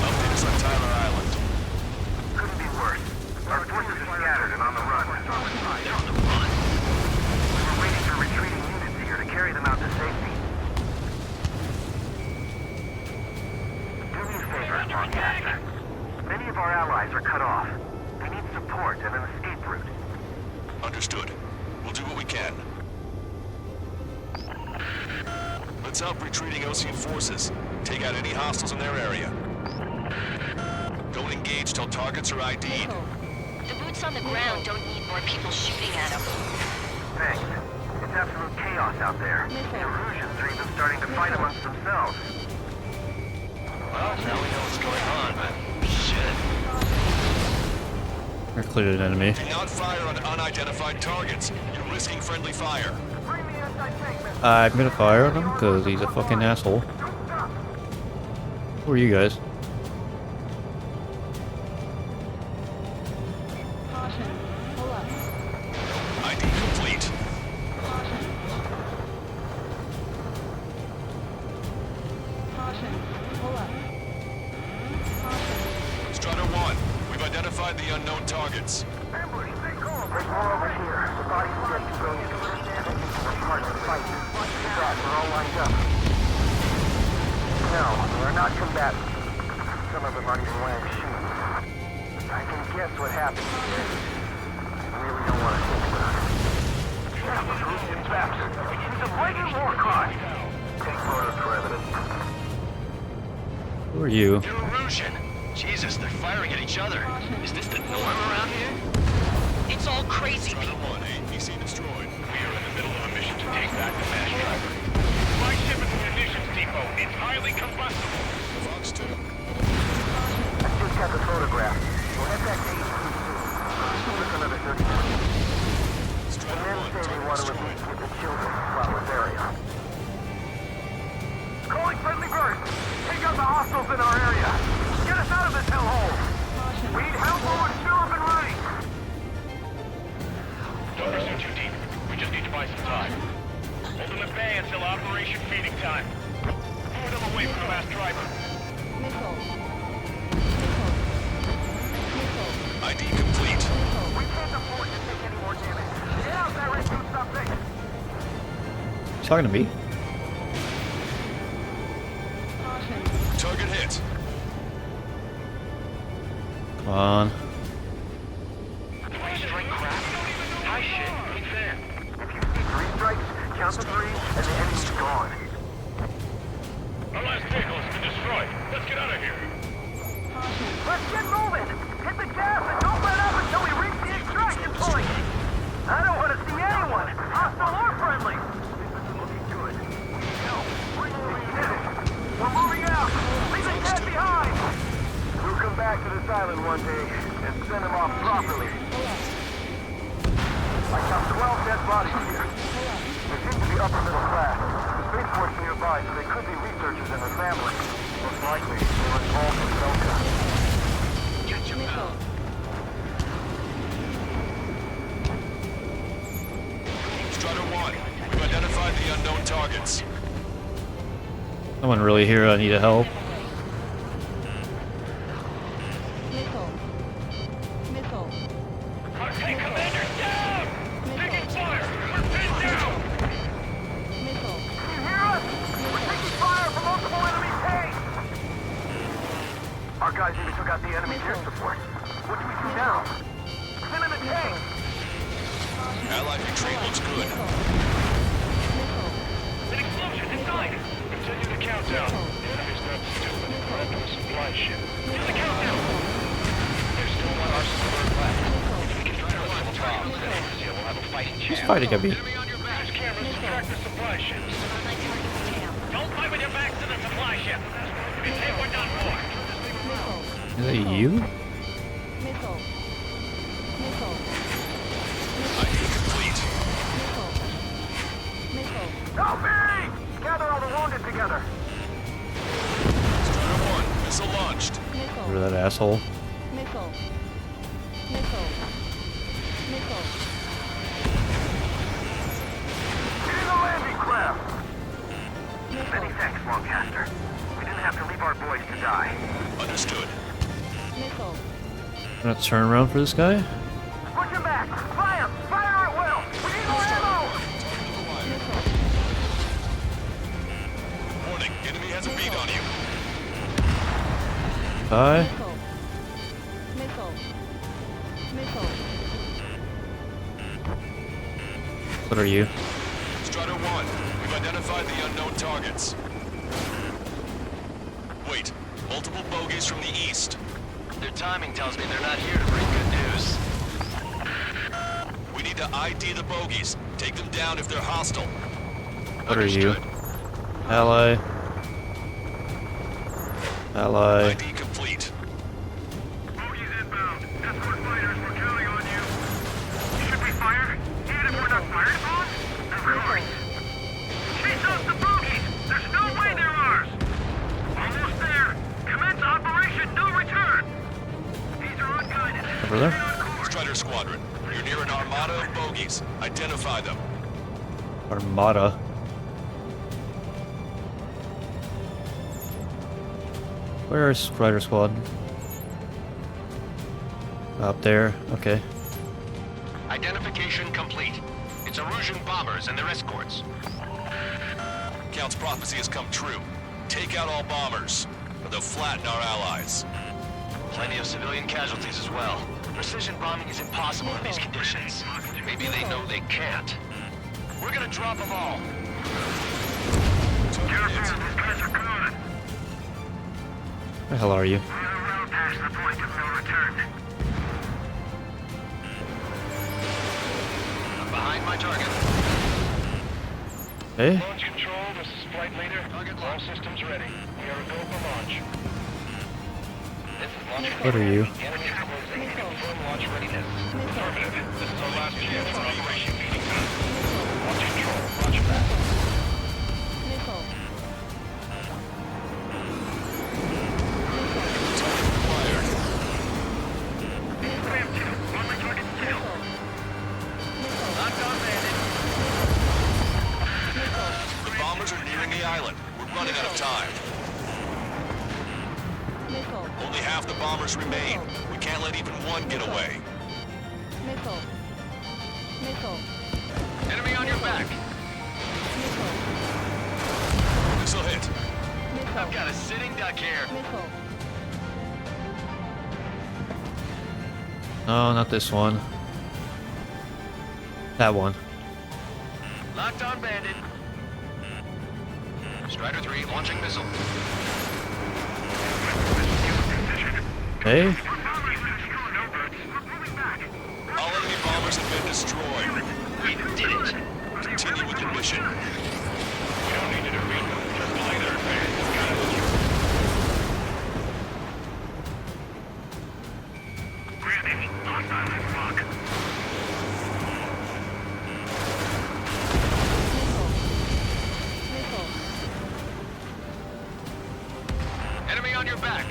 Update us on Tyler Island. Couldn't be worse. Our forces are scattered and on the run. They're on the run. We're waiting for retreating units here to carry them out to safety. Do me a favor, Lancaster. Many of our allies are cut off. They need support and an escape route. Understood. We'll do what we can. Let's help retreating Ocean forces. Take out any hostiles in their area. Don't engage till targets are ID'd. The boots on the ground don't need more people shooting at them. Thanks. It's absolute chaos out there. The Erusians are even starting to fight amongst themselves. Well, now we know what's going on, but shit. Or cleared an enemy. Do not fire on unidentified targets. You're risking friendly fire. I'm gonna fire on him because he's a fucking asshole. Who are you guys? ID complete. Strider 1, we've identified the unknown targets. Ambush, stay calm. There's more over here. The bodies will get civilians. We're part of the fight. We're all lined up. No, we're not combatants. Some of them aren't even wearing shoes. I can guess what happened here. I really don't want to think about it. Erusian bastard. It's a blatant war crime. Take photos for evidence. Who are you? You're Erusian. Jesus, they're firing at each other. Is this the norm around here? It's all crazy. Strider 1, APC destroyed. We are in the middle of a mission to take back the mass driver. My ship is a munitions depot. It's highly combustible. Fox 2. I just got the photograph. We'll head back to HQ soon. Give us another 30 minutes. The men say they want to release with the children while we're area. Calling friendly birds! Take out the hostiles in our area! Get us out of this hellhole! We need help while we're still up and running! Don't pursue too deep. We just need to buy some time. Hold them at bay until Operation Feeding Time. Move them away from the last driver. ID complete. We can't afford to take any more damage. Get out there and do something! You talking to me? Target hit. Come on. Three strike craft? High shit, big fan. If you see 3 strikes, count to 3, and the enemy's gone. Our last vehicle has been destroyed. Let's get out of here. Let's get moving! Hit the gas and don't let up until we reach the extraction point! I don't want to see anyone, hostile or friendly! This isn't looking good. No, we're moving out! Leave the cat behind! We'll come back to this island one day and send him off properly. I got 12 dead bodies here. They seem to be upper middle class. The spaceport's nearby, so they could be researchers and their family. Most likely, they were involved in Delta. Get your pal. Strider 1, we've identified the unknown targets. Someone really here I need help. Hey, Commander, down! Taking fire! We're pinned down! Can you hear us? We're taking fire from multiple enemy tanks! Our guys even took out the enemy's air support. What do we do now? Send in the tanks! Allied retreat looks good. An explosion inside! Continue the countdown. The enemy's not stupid. We're into a supply ship. Do the countdown! There's still one arsenal bird left. If we can find our little bombs, then Asia will have a fighting chance. Who's fighting at me? Use cameras to track the supply ships. Don't fight with your backs to the supply ship. We say we're done for. Is that you? ID complete. Help me! Gather all the wounded together. Strider 1, missile launched. Over that asshole. Getting the landing craft! Many thanks, Lancaster. We didn't have to leave our boys to die. Understood. I'm gonna turn around for this guy. Push him back! Fly him! Fire at will! We need more ammo! Warning, enemy has a beat on you. Bye. What are you? Strider 1, we've identified the unknown targets. Wait, multiple bogies from the east. Their timing tells me they're not here to bring good news. We need to ID the bogies. Take them down if they're hostile. What are you? Ally. Ally. ID complete. Bogies inbound. Escort fighters, we're counting on you. Should we fire? Even if we're not fired upon? Of course. Chase out the bogies! There's no way they're ours! Almost there! Commence Operation No Return! These are unguided. Over there? Strider Squadron, you're near an armada of bogies. Identify them. Armada. Where is Strider Squad? Up there. Okay. Identification complete. It's Erusian bombers and their escorts. Count's prophecy has come true. Take out all bombers, or they'll flatten our allies. Plenty of civilian casualties as well. Precision bombing is impossible in these conditions. Maybe they know they can't. We're gonna drop them all. Careful, these guys are coming. Where the hell are you? We're around past the point of no return. I'm behind my target. Hey? Launch control, this is flight leader. All systems ready. We are a go for launch. This is launch. What are you? Enemy is closing. Confirm launch readiness. Affirmative. This is our last chance for Operation Beating Time. Launch control. Roger that. Ram 2, on my target still. Locked on bandit. The bombers are nearing the island. We're running out of time. Only half the bombers remain. We can't let even one get away. Enemy on your back. Missile hit. I've got a sitting duck here. No, not this one. That one. Locked on bandit. Strider 3 launching missile. Hey. All enemy bombers have been destroyed. We did it. Continue with the mission. We don't need to defeat them. Just delay their advance. Granted, hostile is block. Enemy on your back.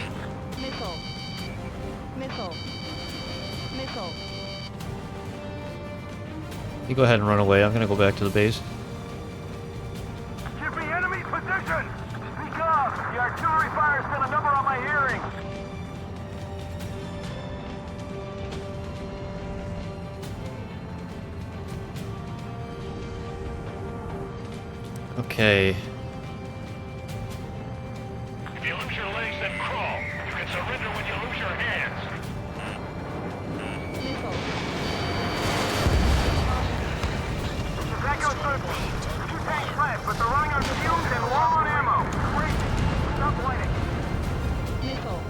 Missile. Missile. Missile. You go ahead and run away. I'm gonna go back to the base. Should be enemy position! Speak up! The artillery fire sent a number on my hearing! Okay. If you lose your legs, then crawl. You can surrender when you lose your hands. Echo 13. 2 tanks left, but they're running on fumes and low on ammo. Crazy. Stop fighting. Missile.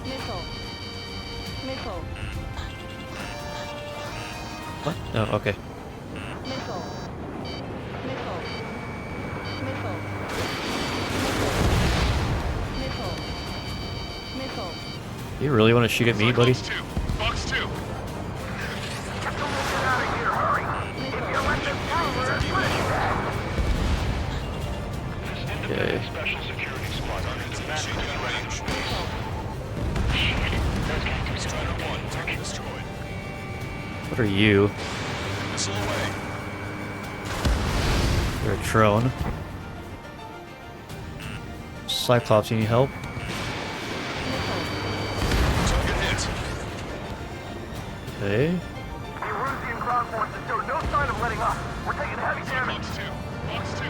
Missile. Missile. What? No, okay. Missile. Missile. Missile. Missile. Missile. You really want to shoot at me, buddy? Box 2. Box 2. Get out of here, hurry! If you let them through, we're finished that! This independent special security squad are in the maximum range. Strider 1, target destroyed. What are you? Missile away. You're a drone. Cyclops, you need help? Target hit. Okay. The Erusian ground forces show no sign of letting up. We're taking heavy damage. Box 2. Box 2.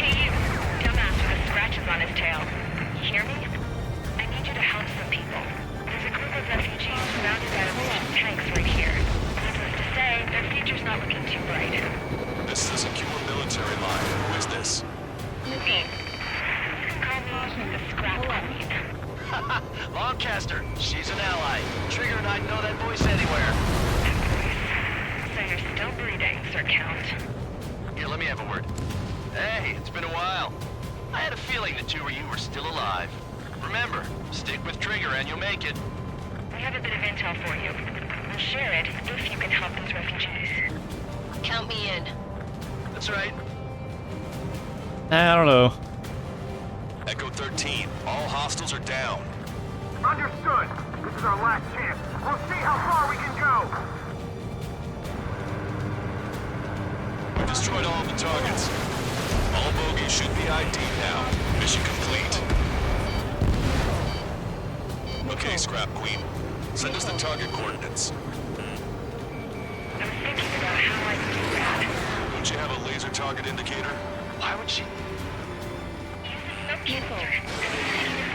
Hey, you. Dumbass with a scratches on his tail. You hear me? I need you to help some people. There's a group of refugees surrounded by Russian tanks right here. Needless to say, their future's not looking too bright. This is a secure military line. Who is this? Me. You can call me the Scrap Queen. Lancaster. She's an ally. Trigger and I'd know that voice anywhere. So you're still breathing, Sir Count. Here, let me have a word. Hey, it's been a while. I had a feeling the two of you were still alive. Remember, stick with Trigger and you'll make it. We have a bit of intel for you. We'll share it if you can help those refugees. Count me in. That's right. I don't know. Echo 13. All hostiles are down. Understood. This is our last chance. We'll see how far we can go. We've destroyed all of the targets. All bogies should be ID'd now. Mission complete. Okay, Scrap Queen. Send us the target coordinates. I'm thinking about how I can do that. Don't you have a laser target indicator? Why would she? Use the smoke canister.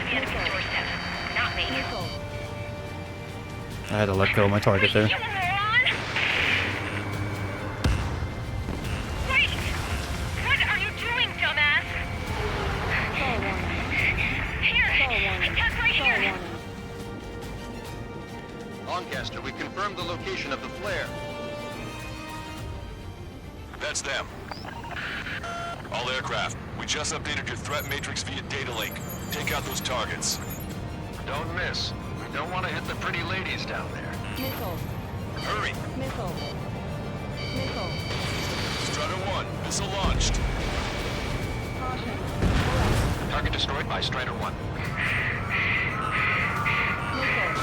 He is the enemy's doorstep, not me. I had to let go of my target there. You moron! Wait! What are you doing, dumbass? Here! I got right here! Lancaster, we confirmed the location of the flare. That's them. All aircraft, we just updated your threat matrix via data link. Take out those targets. Don't miss. We don't want to hit the pretty ladies down there. Missile. Hurry! Missile. Missile. Strider 1, missile launched. Caution. Target destroyed by Strider 1. Missile.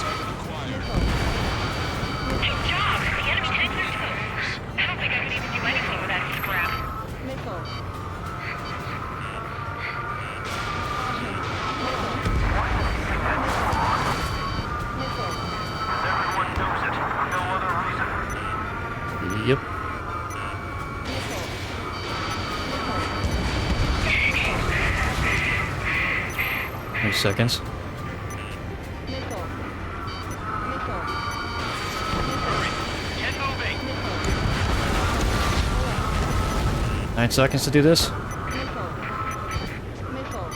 Target acquired. Good job! The enemy tanks are toast. I don't think I could even do anything with that scrap. Missile. Everyone knows it, for no other reason. Yep. 20 seconds. 9 seconds to do this. Missile. Missile.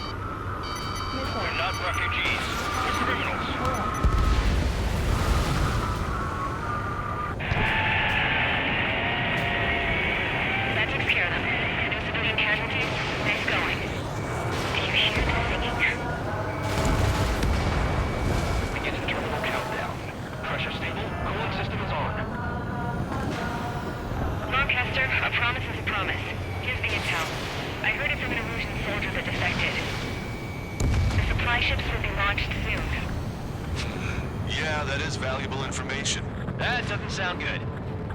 Missile. We're not refugees. We're criminals. That takes care of them. No civilian casualties. Nice going. Do you hear the singing? Beginning terminal countdown. Pressure stable. Cooling system is on. Lancaster, a promise is a promise. Here's the intel. I heard it from an Erusian soldier that defected. The supply ships will be launched soon. Yeah, that is valuable information. That doesn't sound good.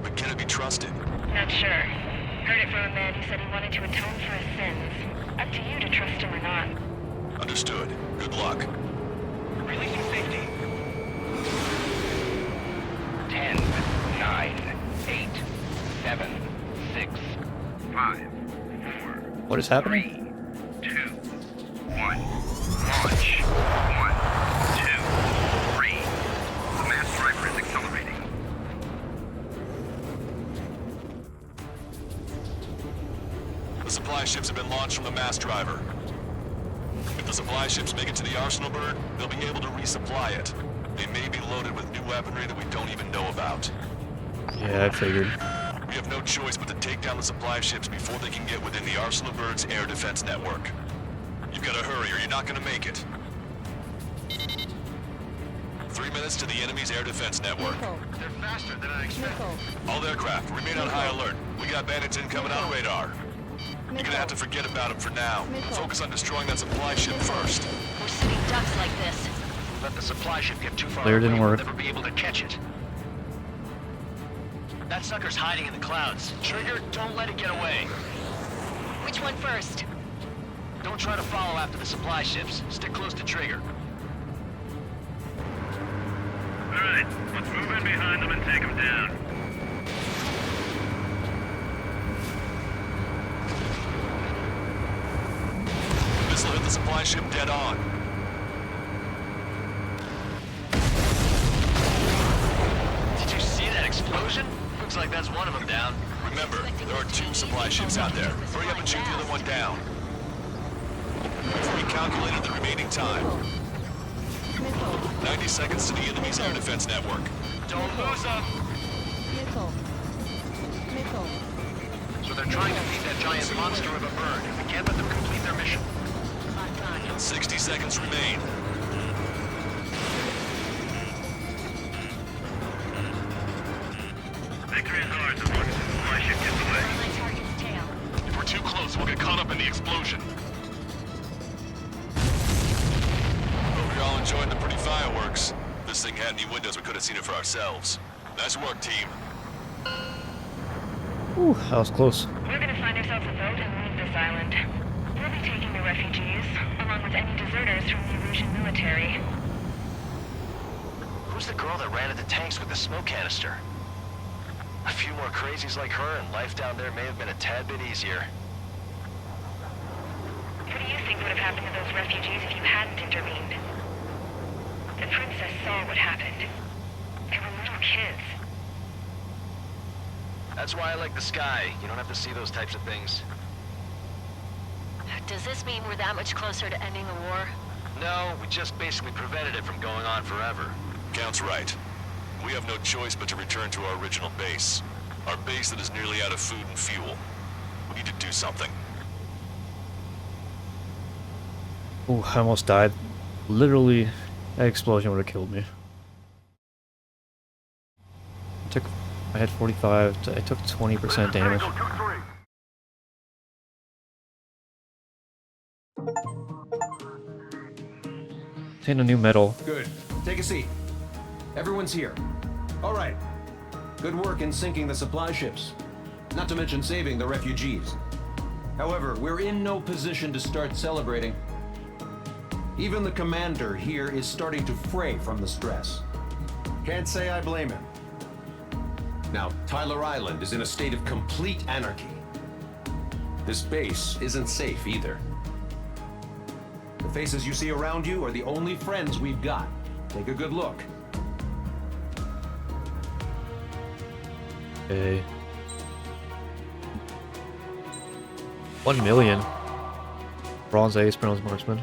But can it be trusted? Not sure. Heard it from a man who said he wanted to atone for his sins. Up to you to trust him or not. Understood. Good luck. Releasing safety. 10, 9, 8, 7, 6, 5, 4. What is happening? 2, 1. Launch. 1, 2, 3. The mass driver is accelerating. The supply ships have been launched from the mass driver. If the supply ships make it to the arsenal bird, they'll be able to resupply it. They may be loaded with new weaponry that we don't even know about. Yeah, I figured. We have no choice but to take down the supply ships before they can get within the arsenal bird's air defense network. You've got to hurry or you're not going to make it. 3 minutes to the enemy's air defense network. They're faster than I expected. All aircraft, remain on high alert. We got bandits incoming on radar. You're gonna have to forget about them for now. Focus on destroying that supply ship first. We're sitting ducks like this. Let the supply ship get too far Flare away, didn't we'll work. never be able to catch it. That sucker's hiding in the clouds. Trigger, don't let it get away. Which one first? Don't try to follow after the supply ships. Stick close to Trigger. Alright, let's move in behind them and take them down. This'll hit the supply ship dead on. Did you see that explosion? Looks like that's one of them down. Remember, there are 2 supply ships out there. Hurry up and shoot the other one down. We've recalculated the remaining time. 90 seconds to the enemy's air defense network. Don't lose them! Missile. Missile. So they're trying to feed that giant monster of a bird. We can't let them complete their mission. 60 seconds remain. Victory is ours as long as the supply ship gets away. If we're too close, we'll get caught up in the explosion. Hope you're all enjoying the pretty fireworks. If this thing had any windows, we could have seen it for ourselves. Nice work, team. Ooh, that was close. We're gonna find ourselves a boat and leave this island. We'll be taking the refugees, along with any deserters from the Erusian military. Who's the girl that ran at the tanks with the smoke canister? A few more crazies like her and life down there may have been a tad bit easier. What do you think would have happened to those refugees if you hadn't intervened? The princess saw what happened. They were little kids. That's why I like the sky. You don't have to see those types of things. Does this mean we're that much closer to ending the war? No, we just basically prevented it from going on forever. Count's right. We have no choice but to return to our original base. Our base that is nearly out of food and fuel. We need to do something. Ooh, I almost died. Literally, that explosion would have killed me. I had 45, I took 20% damage. Obtain a new medal. Good. Take a seat. Everyone's here. All right. Good work in sinking the supply ships. Not to mention saving the refugees. However, we're in no position to start celebrating. Even the commander here is starting to fray from the stress. Can't say I blame him. Now, Tyler Island is in a state of complete anarchy. This base isn't safe either. The faces you see around you are the only friends we've got. Take a good look. Okay. 1 million. Bronze Ace, Bronze Marksman.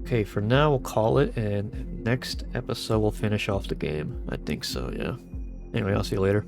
Okay, for now we'll call it, and next episode we'll finish off the game. I think so, yeah. Anyway, I'll see you later.